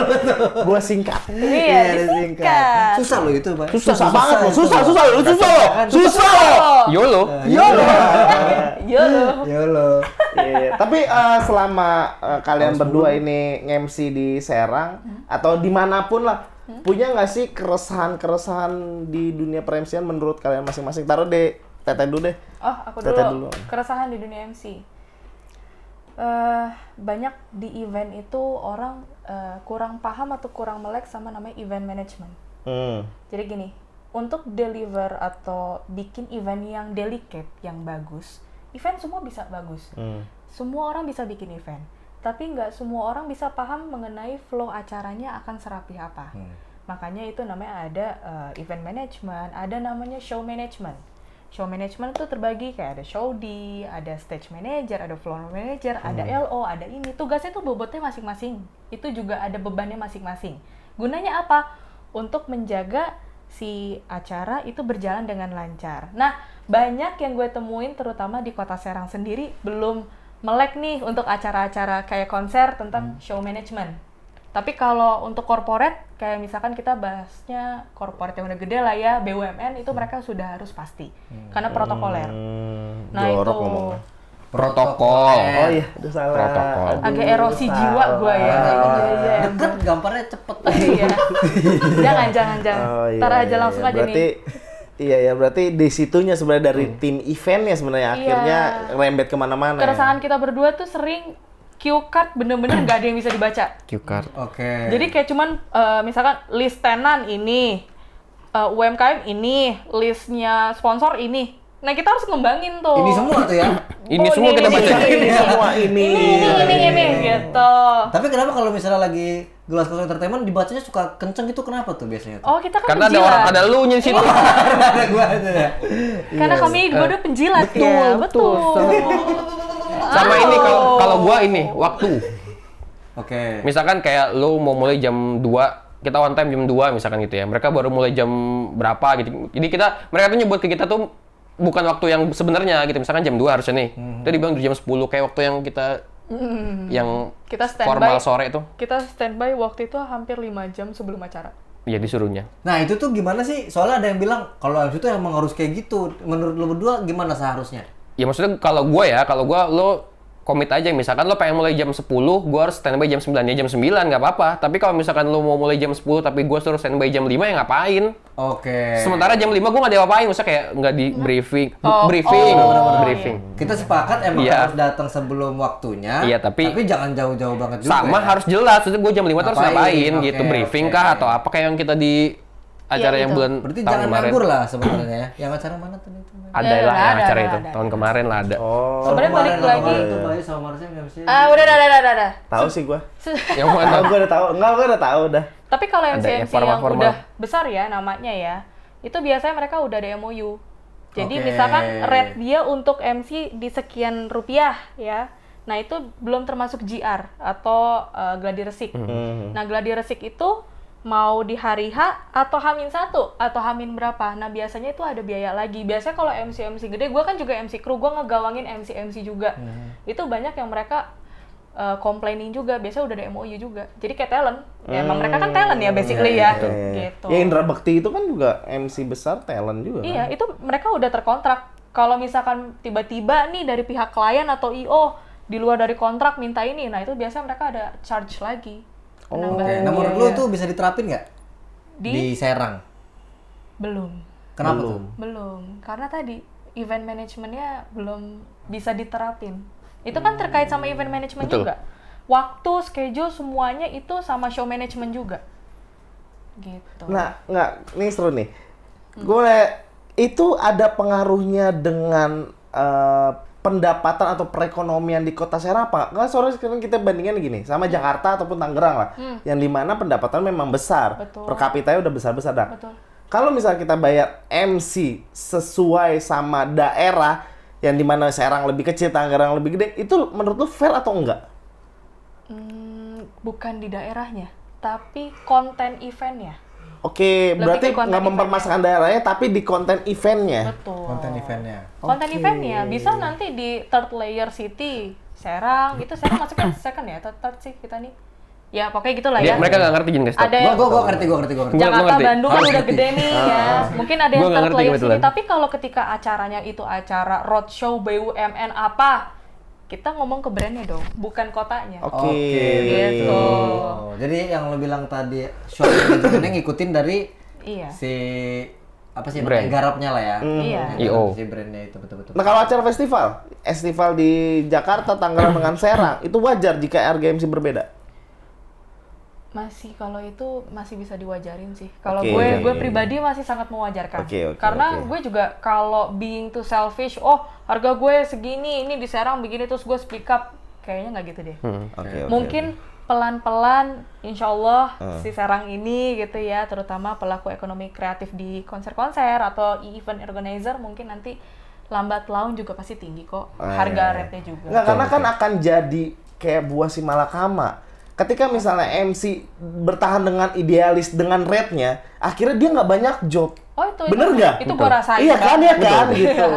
Gua singkat. Iya, disingkat. Susah loh itu, Bang. Susah banget loh, itu. susah loh. Susah loh. YOLO. YOLO. YOLO. YOLO. YOLO. Iya, tapi selama kalian berdua ini nge-MC di Serang atau dimanapun lah, punya nggak sih keresahan-keresahan di dunia per-MC-an menurut kalian masing-masing? Taruh deh, Teteh dulu deh. Oh, aku Teteh dulu. dulu. Keresahan di dunia MC. Banyak di event itu orang kurang paham atau kurang melek sama namanya event management. Jadi gini, untuk deliver atau bikin event yang delicate, yang bagus, event semua bisa bagus. Semua orang bisa bikin event. Tapi nggak semua orang bisa paham mengenai flow acaranya akan serapi apa. Makanya itu namanya ada event management, ada namanya show management. Show management itu terbagi kayak ada show D, ada stage manager, ada floor manager, ada LO, ada ini. Tugasnya tuh bobotnya masing-masing. Itu juga ada bebannya masing-masing. Gunanya apa? Untuk menjaga si acara itu berjalan dengan lancar. Nah, banyak yang gue temuin terutama di Kota Serang sendiri belum melek nih untuk acara-acara kayak konser tentang show management. Tapi kalau untuk corporate, kayak misalkan kita bahasnya corporate yang udah gede lah ya, BUMN, itu mereka sudah harus pasti. Karena protokoler. Nah jorok itu. ngomongnya. Protokol. Oh iya, udah salah. Protokol. Aduh, Agak erosi salah. jiwa gue ya. Iya. Deket, gambarnya cepet. Iya. jangan. Oh, iya, Ntar aja iya, langsung iya. aja Berarti, nih. iya ya, berarti di situnya sebenarnya dari tim eventnya sebenarnya akhirnya rembet kemana-mana. Keresahan kita berdua tuh sering cue card bener-bener nggak ada yang bisa dibaca. Cue card. Oke. Jadi kayak cuman misalkan list tenan ini, UMKM ini, listnya sponsor ini. Nah kita harus ngembangin tuh. Ini semua tuh ya. Ini semua kita baca. Ini semua ini. Ini gitu. Tapi kenapa kalau misalnya lagi Gelas Kosong Entertainment dibacanya suka kenceng itu kenapa tuh biasanya tuh? Oh kita kan Karena ada penjilat. orang, ada lu nya di situ. Ada gua aja ya. Karena kami berdua penjilat ya. Betul. Sama ini kalau gua ini waktu. Oke. Misalkan kayak lu mau mulai jam 2, kita on time jam 2 misalkan gitu ya. Mereka baru mulai jam berapa gitu. Jadi mereka tuh nyebut ke kita tuh bukan waktu yang sebenarnya gitu. Misalkan jam 2 harusnya nih. Itu dibilang jam 10 kayak waktu yang kita yang Kita standby. formal sore itu. Kita standby waktu itu hampir 5 jam sebelum acara. Iya disuruhnya. Nah itu tuh gimana sih? Soalnya ada yang bilang kalau MC itu emang harus kayak gitu. Menurut lo berdua gimana seharusnya? Ya maksudnya kalau gua lo komit aja, misalkan lo pengen mulai jam 10, gua harus standby jam 9, ya jam 9 nggak apa-apa. Tapi kalau misalkan lo mau mulai jam 10 tapi gua suruh standby jam 5 ya ngapain? Oke. Sementara jam 5 gua nggak diapa-apain, maksudnya kayak nggak di briefing, briefing. Kita sepakat emang Iya. harus datang sebelum waktunya. Iya, tapi jangan jauh-jauh banget juga. Sama ya. harus jelas, maksudnya gua jam 5 tuh harus Ngapain? ngapain Oke, gitu, briefing oke. kah atau apa kayak yang kita di acara Iya, yang itu. bulan Berarti tahun jangan kemarin. nganggur lah sebenarnya ya. Yang acara mana tuh itu? Ada Ya, lah yang ada, acara ada, itu, ada. tahun kemarin lah ada. Oh, Sebenarnya balik lagi. Itu Bayu sama Marsha MC. Udah. tahu sih gua. Yang mana? Gua udah tahu. Enggak, gua udah tahu udah. Tapi kalau Ada ya, MC-MC yang formal-formal. udah besar ya namanya ya, itu biasanya mereka udah ada MOU. Jadi Oke. misalkan rate dia untuk MC di sekian rupiah ya. Nah itu belum termasuk GR atau gladi resik. Nah gladi resik itu mau di hari H atau H-1 atau H- berapa. Nah biasanya itu ada biaya lagi. Biasanya kalau MC gede, gue kan juga MC kru, gue ngegawangin MC juga. Itu banyak yang mereka complaining juga. Biasanya udah ada MOU juga. Jadi kayak talent. Ya, emang mereka kan talent ya basically ya. Gitu. Ya Indra Bekti itu kan juga MC besar talent juga. Iya, itu mereka udah terkontrak. Kalau misalkan tiba-tiba nih dari pihak klien atau IO di luar dari kontrak minta ini, nah itu biasanya mereka ada charge lagi. Oke. Nah menurut lo itu bisa diterapin nggak di Serang? Belum. Kenapa tuh? Belum. Karena tadi event manajemennya belum bisa diterapin. Itu kan terkait sama event management Betul. juga. Waktu, schedule, semuanya itu sama show management juga. Gitu. Nah, ini seru nih. Itu ada pengaruhnya dengan pendapatan atau perekonomian di Kota Serang apa? Nggak, soalnya sekarang kita bandingkan gini, sama Jakarta ataupun Tangerang lah, yang dimana pendapatan memang besar, Betul. per kapitanya udah besar-besar dah. Betul. Kalau misalnya kita bayar MC sesuai sama daerah, yang dimana Serang lebih kecil, Tangerang lebih gede, itu menurut lu fair atau enggak? Bukan di daerahnya, tapi konten eventnya. Oke, Lebih berarti ke konten nggak mempermasalahkan daerahnya, tapi di konten eventnya. Betul. Konten eventnya. Konten Oke. eventnya bisa nanti di third layer city Serang itu Serang masuknya second ya atau third sih kita nih ya pokoknya gitulah Dia, ya. mereka nggak ngerti gini guys. Ada Gua ngerti. Gua Jakarta ngerti. Bandung kan Harus udah ngerti. gede nih ya mungkin ada Gua yang nggak third ngerti layer sini kebetulan. tapi kalau ketika acaranya itu acara roadshow BUMN apa kita ngomong ke brandnya dong, bukan kotanya. Oke. Gitu. Jadi yang lo bilang tadi shop manajemennya ngikutin dari Iya. si apa sih Brand. namanya, garapnya lah ya. Iya. IO. Si brandnya itu betul-betul. Nah kalau acara festival di Jakarta, Tangerang dengan Serang, itu wajar jika harga MC berbeda. Masih kalau itu masih bisa diwajarin sih. Kalau Oke. gue pribadi masih sangat mewajarkan. Oke. Karena gue juga kalau being too selfish, harga gue segini, ini di Serang begini terus gue speak up, kayaknya nggak gitu deh. Oke. Mungkin pelan-pelan, insya Allah si Serang ini gitu ya, terutama pelaku ekonomi kreatif di konser-konser atau event organizer mungkin nanti lambat laun juga pasti tinggi kok harga rate-nya juga. Nggak, karena kan akan jadi kayak buah si malakama. Ketika misalnya MC bertahan dengan idealis dengan rate-nya, akhirnya dia nggak banyak job. Oh itu Bener nggak? Itu gue rasain. Iya kan, banget. ya kan, gitu.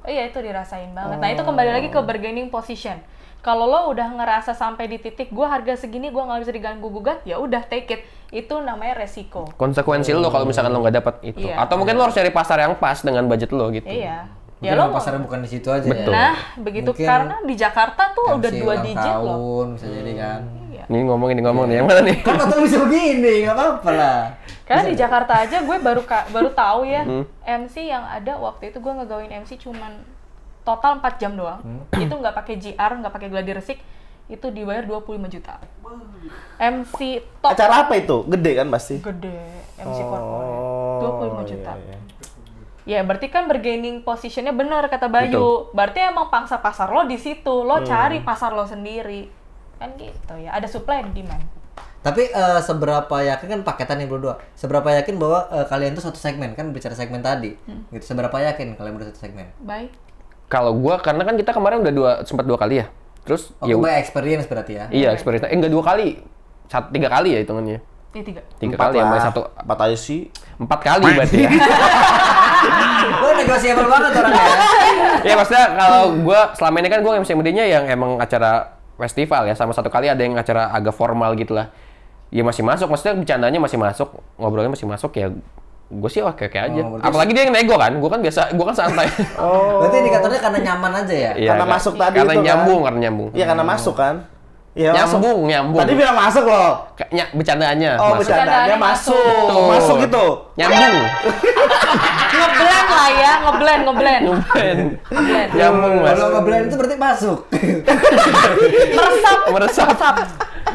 Iya itu dirasain banget. Nah itu kembali lagi ke bargaining position. Kalau lo udah ngerasa sampai di titik gue harga segini gue nggak bisa diganggu gugat, ya udah take it. Itu namanya resiko. Konsekuensi lo kalau misalkan lo nggak dapat itu. Iya. Atau mungkin lo harus cari pasar yang pas dengan budget lo gitu. Iya. Ya Ya lo lo pasarnya bukan di situ aja Betul. ya. Nah begitu Mungkin karena di Jakarta tuh udah MC 2 ulang digit loh. tahun bisa jadi kan. Iya. Ini ngomong nih. Yang mana nih? Kan atau bisa begini, nggak apa-apa lah. Karena di Jakarta aja gue baru tahu ya MC yang ada waktu itu gue ngegawain MC cuman total 4 jam doang. Itu nggak pakai GR, nggak pakai gladi resik, itu dibayar 25 juta. MC top Acara apa itu? Gede kan pasti? gede, MC corporate 25 juta. Iya. Ya berarti kan bargaining positionnya benar kata Bayu. Berarti emang pangsa pasar lo di situ, lo cari pasar lo sendiri. Kan gitu ya, ada supply dan demand. Tapi seberapa yakin kan paketan yang berdua? Seberapa yakin bahwa kalian tuh satu segmen kan bicara segmen tadi? Gitu. Seberapa yakin kalian berdua satu segmen? Baik. Kalau gua karena kan kita kemarin udah sempat 2 kali ya. Terus Oh, by experience berarti ya? iya experience. Enggak 2 kali. 3 kali ya hitungannya. Ini 3. 3 kali ya, sampai 4 aja sih. 4 kali berarti ya. Lo negosiable banget orangnya ya? Ya maksudnya kalau gue selama ini kan gue MC-nya yang emang acara festival ya, sama 1 kali ada yang acara agak formal gitu lah. Ya masih masuk, maksudnya bercandanya masih masuk, ngobrolnya masih masuk ya. Gue sih oke aja. berarti Apalagi dia yang nego kan, gue kan biasa, gue kan santai. Berarti indikatornya karena nyaman aja ya? Iya, Karena masuk tadi karena itu kan. karena nyambung. Iya karena masuk kan? Iya masuk. Nyambung. Tadi bilang masuk loh. Kayaknya bercandaannya Oh, masuk. bercandaannya masuk. Tuh. Masuk gitu. Nyambung. Ngeblend lah ya, ngeblend. Nyambung mas. Kalau nge-blend itu berarti masuk.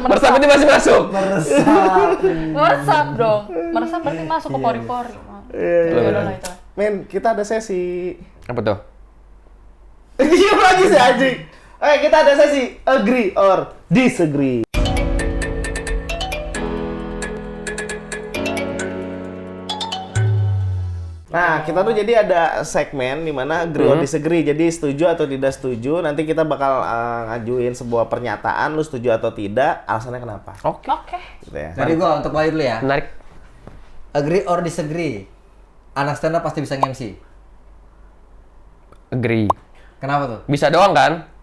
Meresap itu masih masuk. Meresap dong. Meresap berarti masuk ke pori-pori. Iya. Itulah. Men, kita ada sesi. Apa tuh? Diam lagi sih anjing. Kita ada sesi agree or disagree. Nah, kita tuh jadi ada segmen di mana agree or disagree. Jadi setuju atau tidak setuju. Nanti kita bakal ngajuin sebuah pernyataan, lu setuju atau tidak, alasannya kenapa. Oke. Oke. Gitu ya. Dari gua untuk Bayu dulu ya. Menarik. Agree or disagree? Anak stand up pasti bisa nge-MC. Agree. Kenapa tuh? Bisa doang kan?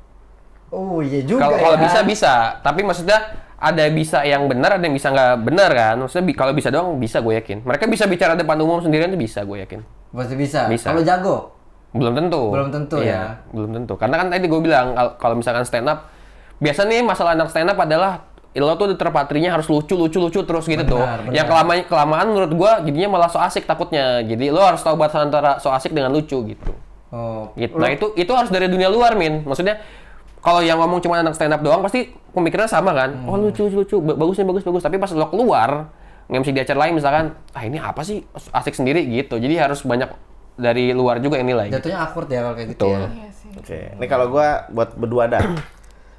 Oh iya juga Kalau ya. bisa. Tapi maksudnya ada bisa yang benar, ada yang bisa nggak benar kan? Maksudnya kalau bisa doang bisa gue yakin. Mereka bisa bicara depan umum sendirian tuh bisa gue yakin. Pasti bisa. Bisa. Kalau jago? Belum tentu. Belum tentu ya. Belum tentu. Karena kan tadi gue bilang kalau misalkan stand up, biasa nih masalah anak stand up adalah lo tuh terpatrinya harus lucu terus gitu tuh. Benar. Yang kelamaan menurut gue jadinya malah so asik takutnya. Jadi lo harus tahu batasan antara so asik dengan lucu gitu. Oh. Gitu. Nah itu harus dari dunia luar Min. Maksudnya kalau yang ngomong cuma anak stand up doang pasti pemikirannya sama kan. Oh lucu, bagus. Tapi pas lo keluar nge-MC di acara lain misalkan, ini apa sih asik sendiri gitu. Jadi harus banyak dari luar juga yang nilai. Jatuhnya awkward ya kalau kayak gitu Betul. ya. Iya sih. Oke. Ini kalau gua buat berdua dah.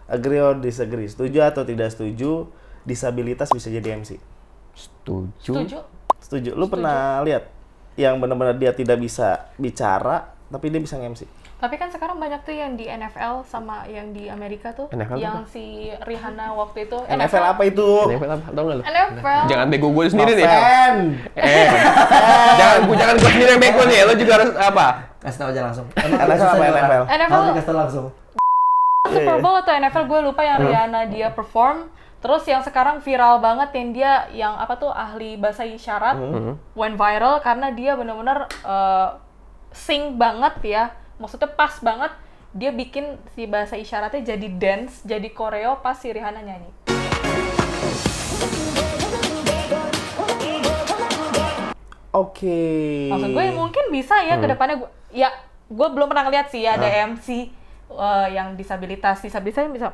Agree or disagree. Setuju atau tidak setuju disabilitas bisa jadi MC? Setuju? Setuju. Lu pernah lihat yang benar-benar dia tidak bisa bicara tapi dia bisa nge-MC? Tapi kan sekarang banyak tuh yang di NFL sama yang di Amerika tuh. NFL yang si Rihanna waktu itu. NFL apa itu? NFL apa? Tau nggak lo? NFL. Jangan bego gue sendiri nih. Fan. Jangan gue sendiri yang bego nih. Lo juga harus apa? Kasih tau aja langsung. NFL apa NFL? NFL. Harus dikasih tau langsung. Super Bowl atau NFL gue lupa yang Rihanna dia perform. Terus yang sekarang viral banget yang dia yang apa tuh ahli bahasa isyarat went viral karena dia benar-benar sing banget ya. Maksudnya pas banget dia bikin si bahasa isyaratnya jadi dance, jadi koreo pas si Rihanna nyanyi. Oke. Maksud gue mungkin bisa ya ke depannya gue belum pernah ngeliat sih ada MC yang disabilitas bisa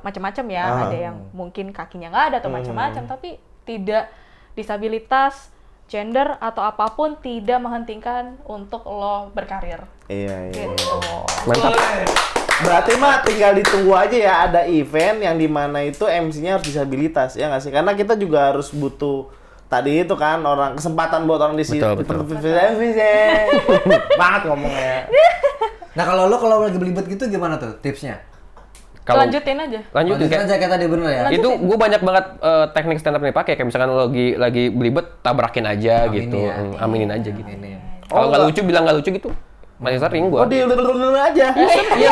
macam-macam ya. Ada yang mungkin kakinya nggak ada atau macam-macam, tapi tidak disabilitas, gender atau apapun tidak menghentikan untuk lo berkarir. Iya. Gitu. Mantap. Berarti mah tinggal ditunggu aja ya ada event yang dimana itu MC-nya harus disabilitas, ya nggak sih? Karena kita juga harus butuh tadi itu kan kesempatan buat orang di situ. Betul. Banget ngomongnya. Nah kalau lagi belibet gitu gimana tuh tipsnya? Lanjutin aja. Lanjutin Lanjutin aja kayak tadi bener ya. itu gue banyak banget teknik stand up nih pakai, kayak misalkan lo lagi belibet tabrakin aja Aminin gitu. ya. Aminin aja gitu. Ini. Kalau nggak lucu bilang nggak lucu gitu. Masih sering gue. Oh, di aja. Iya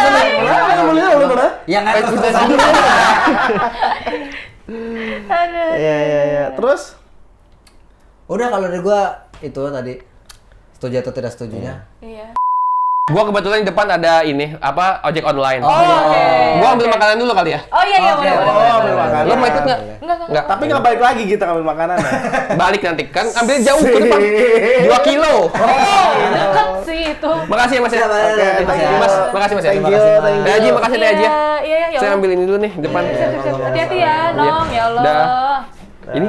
bener. Yang atas udah Aduh. Iya. Terus Udah kalau dari gua itu tadi setuju atau tidak setujunya. Iya. Gua kebetulan di depan ada ini ojek online. Oke. Gua ambil makanan dulu kali ya. Oh iya Oke, boleh. ambil makanan. Lo mau ikut nggak? Enggak. tapi nggak balik lagi kita ngambil makanan ya. Balik nanti kan ambil jauh ke depan. 2 kilo. Oh, deket sih itu. Makasih ya Mas ya. Oke, Mas, makasih Mas ya. Thank Terima you, kasih. thank you. Teh Haji, makasih Teh Haji ya. Iya, ya. Saya ambil ini dulu nih depan. Sip. Hati-hati ya, Nong. Ya Allah. Dah. Ini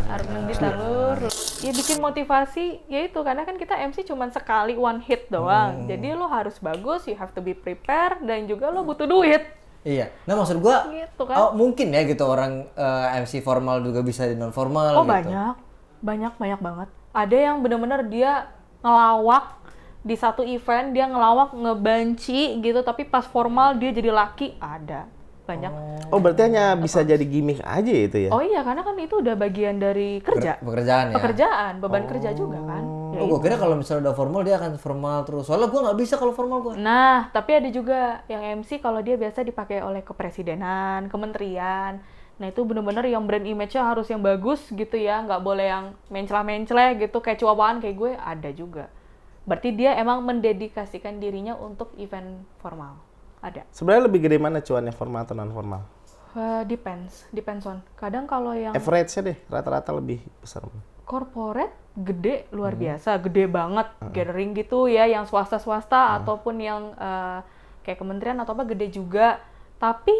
Harus ditalur. Ya bikin motivasi, ya itu karena kan kita MC cuma sekali one hit doang. Jadi lo harus bagus, you have to be prepared dan juga lo butuh duit. Iya. Nah maksud gua Gitu kan. mungkin ya gitu orang MC formal juga bisa di non formal Oh gitu. banyak banget. Ada yang benar-benar dia ngelawak di satu event, dia ngelawak ngebanci gitu, tapi pas formal dia jadi laki, ada banyak. Oh, berarti hanya bisa jadi gimmick aja itu ya? Oh iya, karena kan itu udah bagian dari kerja. Pekerjaan ya. Pekerjaan, beban kerja juga kan. Ya Oh, gua kira kalau misalnya udah formal dia akan formal terus. Soalnya gua nggak bisa kalau formal gua. Nah, tapi ada juga yang MC kalau dia biasa dipakai oleh kepresidenan, kementerian. Nah, itu bener-bener yang brand image-nya harus yang bagus gitu ya. Nggak boleh yang mencela-mencela gitu, kayak cuap-cuapaan kayak gue, ada juga. Berarti dia emang mendedikasikan dirinya untuk event formal. Ada. Sebenarnya lebih gede mana cuannya, formal atau non formal? Depends on. Kadang kalau yang Average-nya deh, rata-rata lebih besar. corporate gede luar biasa, gede banget, gathering gitu ya, yang swasta ataupun yang kayak kementerian atau apa gede juga. Tapi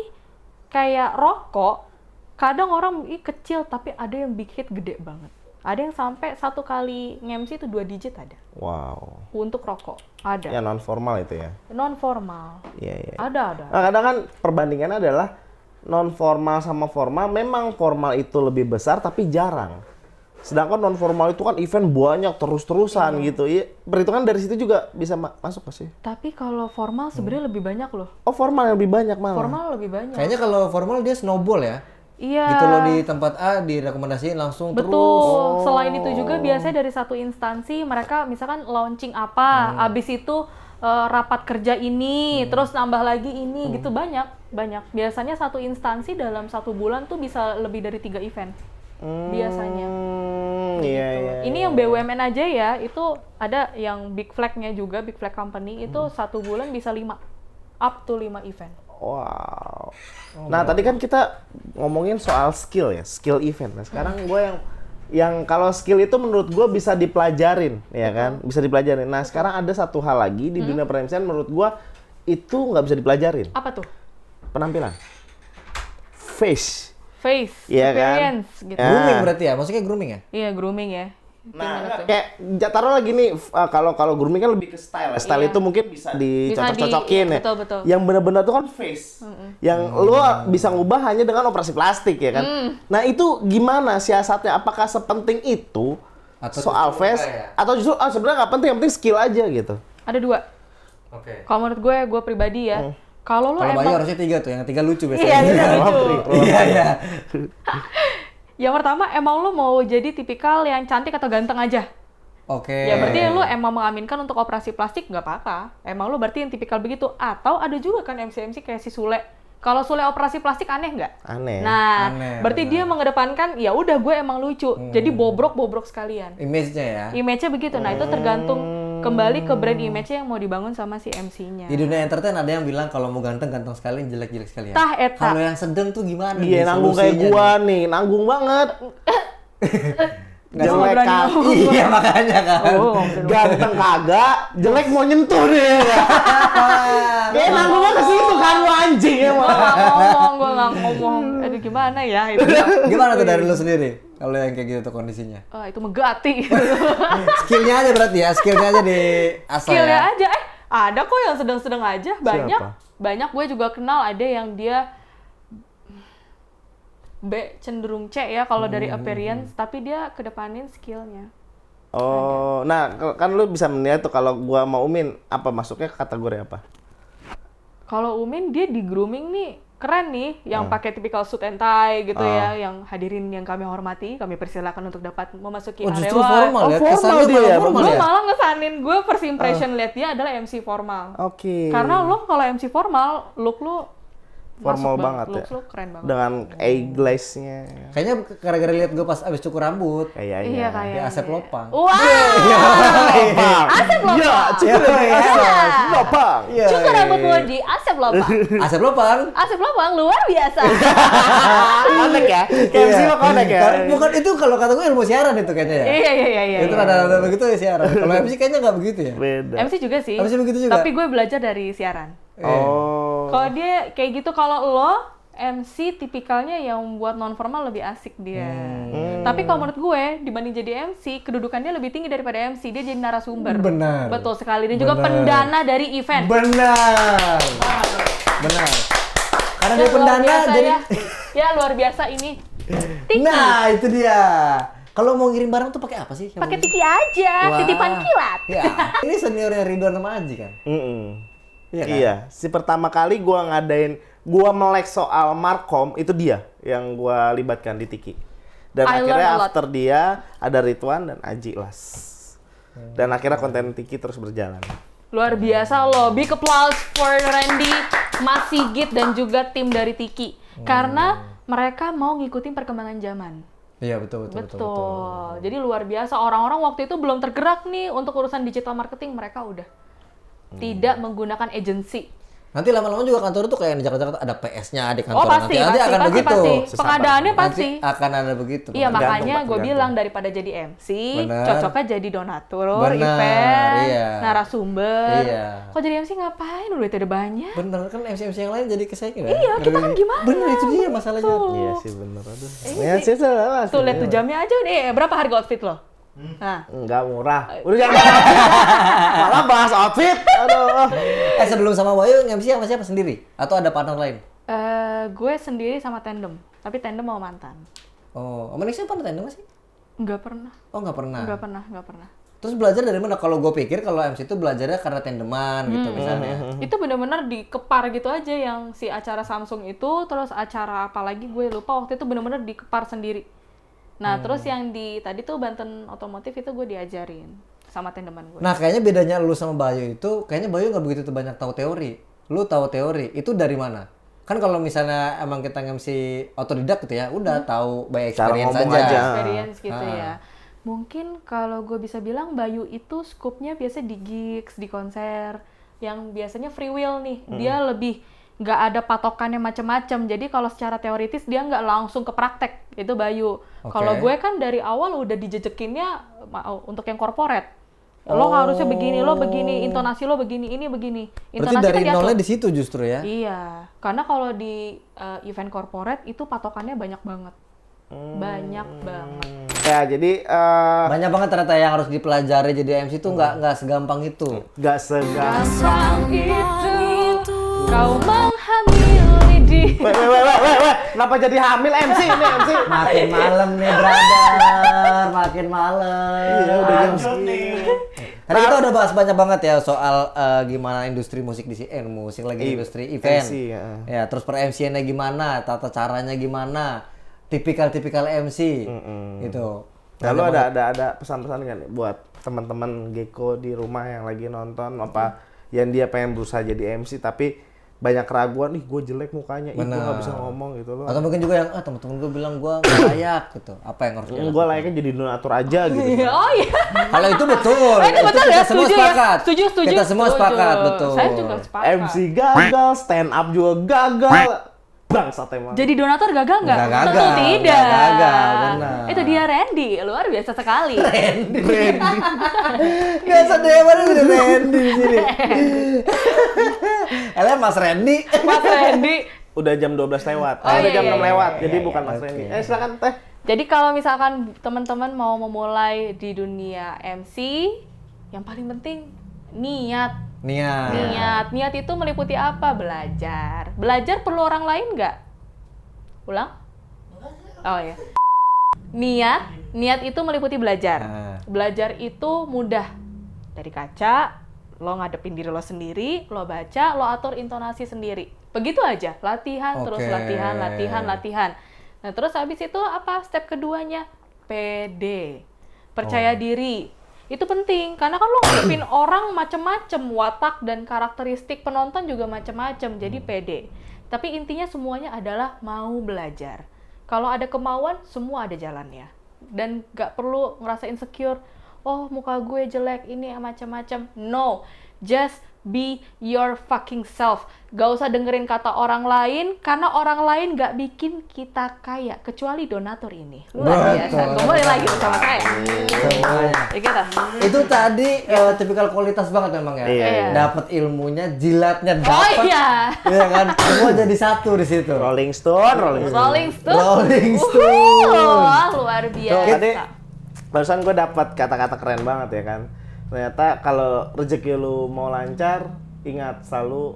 kayak rokok, kadang orang kecil tapi ada yang big hit gede banget. Ada yang sampai satu kali nge-MC itu 2 digit ada. Wow. Untuk rokok ada. Ya non formal itu ya? Non formal Iya. ada. Nah, kadang kan perbandingannya adalah non formal sama formal. Memang formal itu lebih besar tapi jarang. Sedangkan non formal itu kan event banyak terus-terusan gitu. Iya, perhitungan dari situ juga bisa masuk nggak sih? Tapi kalau formal sebenarnya lebih banyak loh. Oh, formal yang lebih banyak malah. Formal lebih banyak. Kayaknya kalau formal dia snowball ya. Iya. Gitu loh, di tempat A direkomendasiin langsung Betul. terus. Selain itu juga biasanya dari satu instansi mereka misalkan launching apa, abis itu rapat kerja ini, terus nambah lagi ini, gitu banyak. Biasanya satu instansi dalam 1 bulan tuh bisa lebih dari 3 event. Biasanya. Iya. Ini yang BUMN aja ya, itu ada yang big flag-nya juga, big flag company itu 1 bulan bisa 5, up to 5 event. Wow. Nah, tadi kan kita ngomongin soal skill ya, skill event. Nah, sekarang gue yang kalau skill itu menurut gue bisa dipelajarin, ya kan? Bisa dipelajarin. Nah, sekarang ada satu hal lagi di dunia per-MC-an menurut gue itu nggak bisa dipelajarin. Apa tuh? Penampilan. Face. Face, Iya kan? appearance, gitu. Grooming berarti ya? Maksudnya grooming ya? Iya, grooming ya. Nah, kayak taruh lagi nih, kalau grooming kan lebih ke style. Style itu mungkin bisa dicocok-cocokin ya. Betul. Yang benar-benar tuh kan face. Yang lu bisa ngubah hanya dengan operasi plastik ya kan. Nah, itu gimana siasatnya? Apakah sepenting itu Atau soal justru face enggak ya? atau justru sebenarnya nggak penting, yang penting skill aja gitu. Ada 2. Oke. Kalau menurut gue pribadi ya, kalau lo Kalau Bayu emang harusnya 3 tuh, yang 3 lucu biasanya. Iya, bisa lucu. Iya. Yang pertama, emang lo mau jadi tipikal yang cantik atau ganteng aja. Oke. Ya berarti lo emang mengaminkan untuk operasi plastik nggak apa-apa. Emang lo berarti yang tipikal begitu. Atau ada juga kan MC kayak si Sule. Kalau Sule operasi plastik aneh nggak? Aneh. Nah, Aneh, berarti benar. dia mengedepankan ya udah gue emang lucu. Jadi bobrok sekalian. Image-nya ya. Image-nya begitu. Nah, itu tergantung Kembali ke brand image yang mau dibangun sama si MC-nya. Di dunia entertain ada yang bilang kalau mau ganteng sekali, jelek sekali ya. Tah eta. Kalau yang sedang tuh gimana? Iya, nih nanggung kayak solusinya gua nih? nih, nanggung banget. Nggak Gua Jelek berani kan. ngomong. Iya makanya kan. Oh, Ganteng kagak, jelek mau nyentuh deh. Kayak nanggungnya ke situ kan lu anjing emang. Gue nggak ngomong. Aduh gimana ya itu. Gimana tuh dari lu sendiri? Kalau yang kayak gitu tuh kondisinya. Itu megati. Skillnya aja berarti ya, skillnya aja di asal Skillnya ya. aja. Ada kok yang sedang-sedang aja. Banyak. Siapa? Banyak gue juga kenal ada yang dia B cenderung C ya kalau dari appearance, tapi dia kedepanin skillnya. Oh, nah kan lu bisa menilai tuh kalau gua mau Umin apa masuknya ke kategori apa? Kalau Umin dia di grooming nih keren nih, yang pakai typical suit and tie gitu ya, yang hadirin yang kami hormati, kami persilakan untuk dapat memasuki Oh, justru area. formal ya. Oh, formal Kesannya dia malah ya, formal Gue ya. malah ngesanin, gue first impression liat dia adalah MC formal. Oke. Karena lo kalau MC formal, look lu Formal masuk banget ya. Look lu keren banget. Dengan eyeglaze-nya. Kayaknya gara-gara lihat gue pas abis cukur rambut. Iya Kayaknya. kayaknya. Di Asep Lopang. Wow. Lopang. Asep Lopang. Ya, cukup dari Asep Lopang. Iya. Cukur rambutmu di Asep Lopang. Asep Lopang. Asep Lopang luar biasa. Konek ya? KFC mah konek ya? Bukan itu kalau kata gue ilmu siaran itu kayaknya ya. Iya. Itu ada begitu ya siaran. Kalau MC kayaknya nggak begitu ya. Beda. MC juga sih. MC begitu juga? Tapi gue belajar dari siaran. Oh. Kalau dia kayak gitu, kalau lo MC tipikalnya yang buat non formal lebih asik dia. Tapi kalau menurut gue dibanding jadi MC, kedudukannya lebih tinggi daripada MC. Dia jadi narasumber. Benar. Betul sekali. Dan juga Benar. pendana dari event. Benar. Benar. Karena dia luar pendana biasa jadi. ya. Ya luar biasa ini. Tiki. Nah itu dia. Kalau mau ngirim barang tuh pakai apa sih? Pakai tiki aja, Wah. titipan kilat. Ya. Ini seniornya Ridwan sama Aji kan? Iya kan? Iya, si pertama kali gua melek soal Markom itu dia yang gua libatkan di Tiki. Dan I learn akhirnya a lot. after dia ada Ridwan dan Aji Las. Dan akhirnya konten Tiki terus berjalan. Luar biasa loh. Big applause for Randy, Mas Sigit, dan juga tim dari Tiki. Karena mereka mau ngikutin perkembangan zaman. Iya betul. Jadi luar biasa. Orang-orang waktu itu belum tergerak nih untuk urusan digital marketing. Mereka udah tidak menggunakan agency. Nanti lama-lama juga kantor tuh kayak di Jakarta ada PS-nya di kantor. Oh pasti, nanti akan begitu. pasti. Pengadaannya pasti. Nanti akan ada begitu. Iya, Tergantung, makanya Pak, gue tergantung. bilang daripada jadi MC, Bener. cocoknya jadi donatur, Bener, event, iya. narasumber. Iya. Kok jadi MC ngapain? Udah ada banyak. Bener kan MC yang lain jadi kesaing kan? Iya, kita kan gimana? Bener itu dia masalahnya. Tuh. Iya sih bener aduh. Ini Ya sih salah. Tuh lihat tuh jamnya aja nih. Berapa harga outfit lo? Nah, Enggak murah. Udah jangan bahas outfit. Malah bahas outfit. Aduh. Sebelum sama Bayu MC sama siapa sendiri? Atau ada partner lain? gue sendiri sama tandem, tapi tandem mau mantan. Oh, sama Nixia pernah tandem nggak sih? Nggak pernah, Oh nggak pernah. nggak pernah. Terus belajar dari mana? Kalau gue pikir kalau MC itu belajarnya karena tandeman gitu misalnya. Itu bener-bener dikepar gitu aja yang si acara Samsung itu, terus acara apa lagi gue lupa waktu itu bener-bener dikepar sendiri. Nah, terus yang di tadi tuh Banten Otomotif itu gue diajarin sama tandeman gue. Nah kayaknya bedanya lu sama Bayu itu, kayaknya Bayu nggak begitu banyak tahu teori. Lu tahu teori, itu dari mana? Kan kalau misalnya emang kita MC otodidak gitu ya, udah tahu by Cara experience ngomong aja. aja. Experience gitu ya. Mungkin kalau gue bisa bilang Bayu itu scope-nya biasa di gigs, di konser, yang biasanya free will nih. Dia lebih nggak ada patokannya macam-macam. Jadi kalau secara teoritis dia nggak langsung ke praktek. Itu Bayu. Oke. Kalau gue kan dari awal udah dijejekinnya untuk yang corporate. Lo harusnya begini, lo begini, intonasi lo begini, ini begini. Berarti Intonasi dari kan diatur. nolnya di situ justru ya? Iya, karena kalau di event corporate itu patokannya banyak banget. Banyak banget. Ya jadi Banyak banget ternyata yang harus dipelajari jadi MC itu nggak segampang itu. nggak segan. Gampang itu kau menghamili di. Weh, kenapa jadi hamil MC ini MC? Makin malam nih brother, makin malam. Iya udah jam segini. Tadi kita udah bahas banyak banget ya soal gimana industri musik di sini, musik lagi industri event. MC, ya. Ya, terus per MC-nya gimana, tata caranya gimana, tipikal MC gitu. Lalu ada pesan-pesan kan nih buat teman-teman Gecko di rumah yang lagi nonton apa yang dia pengen berusaha jadi MC tapi banyak keraguan, ih gue jelek mukanya, ih gue Benar. nggak bisa ngomong gitu loh. Atau mungkin juga yang teman-teman gue bilang gue nggak layak gitu. Apa yang harus dilakukan? Gue layaknya jadi donatur aja gitu. Oh iya. Kalau itu betul. Oh, itu betul kita ya, semua setuju ya. sepakat. Setuju. Kita semua setuju. sepakat, betul. Saya juga sepakat. MC gagal, stand up juga gagal. Bangsat emang. Jadi donatur gagal nggak? Nggak gagal, Tentu tidak. nggak gagal, benar. Itu dia Randy, luar biasa sekali. Biasa deh, mana ada Randy di sini. Elah Mas Randy. Mas Randy. Udah jam 12 lewat. Oh, Udah iya, jam iya, 6 lewat. iya, Jadi iya, bukan Mas oke. Randy. Silakan Teh. Jadi kalau misalkan teman-teman mau memulai di dunia MC, yang paling penting niat. Niat itu meliputi apa? Belajar. Belajar perlu orang lain nggak? Ulang? Oh ya. Niat itu meliputi belajar. Nah. Belajar itu mudah. Dari kaca, lo ngadepin diri lo sendiri, lo baca, lo atur intonasi sendiri. Begitu aja, latihan, terus Oke. latihan. Nah, terus habis itu apa? Step keduanya, pede. Percaya diri. Itu penting, karena kan lo ngadepin orang macem-macem, watak dan karakteristik penonton juga macem-macem, jadi pede. Tapi intinya semuanya adalah mau belajar. Kalau ada kemauan, semua ada jalannya. Dan gak perlu ngerasa insecure, oh muka gue jelek, ini macam-macam. No, just be your fucking self. Gak usah dengerin kata orang lain, karena orang lain gak bikin kita kaya, kecuali donatur ini. Luar biasa, kembali lagi bersama saya. Semuanya. Ya kita. Itu tadi tipikal kualitas banget memang ya. Iya. Dapat ilmunya, jilatnya Oh dapat. iya. Iya kan? Semua jadi satu di situ. Rolling Stone. Rolling Stone. Rolling Wah, luar biasa. Tadi barusan gue dapat kata-kata keren banget ya kan. Ternyata kalau rezeki lu mau lancar, ingat selalu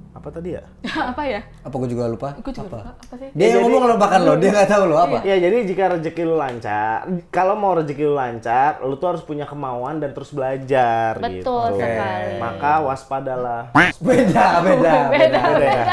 apa tadi ya? Apa ya? Apa gue juga lupa? Gue juga lupa. Apa sih? Dia yang ngomong lo bahkan lo, dia nggak tahu lo apa. Ya jadi jika rezeki lu lancar, kalau mau rezeki lu lancar, lu tuh harus punya kemauan dan terus belajar Betul gitu. sekali. Maka waspadalah. Beda. Beda ya.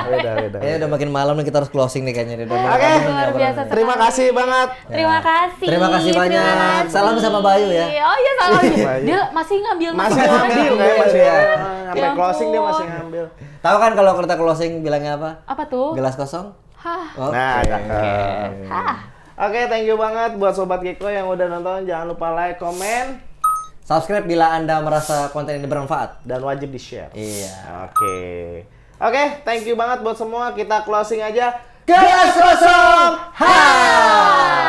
Kayaknya udah makin malam nih, kita harus closing nih kayaknya. Udah malam Oke. nih, Luar obrolan biasa nih. Terima kasih banget. Terima kasih. Terima kasih banyak. Salam sama Bayu ya. Oh iya salam. Bayu. Dia masih ngambil Masih masuk ngambil orang. kayak masih Ya. sampai Ya closing dia ampun. masih ngambil. Tahu kan kalau kita closing bilangnya apa? Apa tuh? Gelas kosong? Hah. Oke. Nah, cakep. Hah. Oke, thank you banget buat Sobat Geko yang udah nonton. Jangan lupa like, komen, Subscribe bila Anda merasa konten ini bermanfaat. dan wajib di-share. Iya. Oke, thank you banget buat semua. Kita closing aja. Gelas kosong. Ha!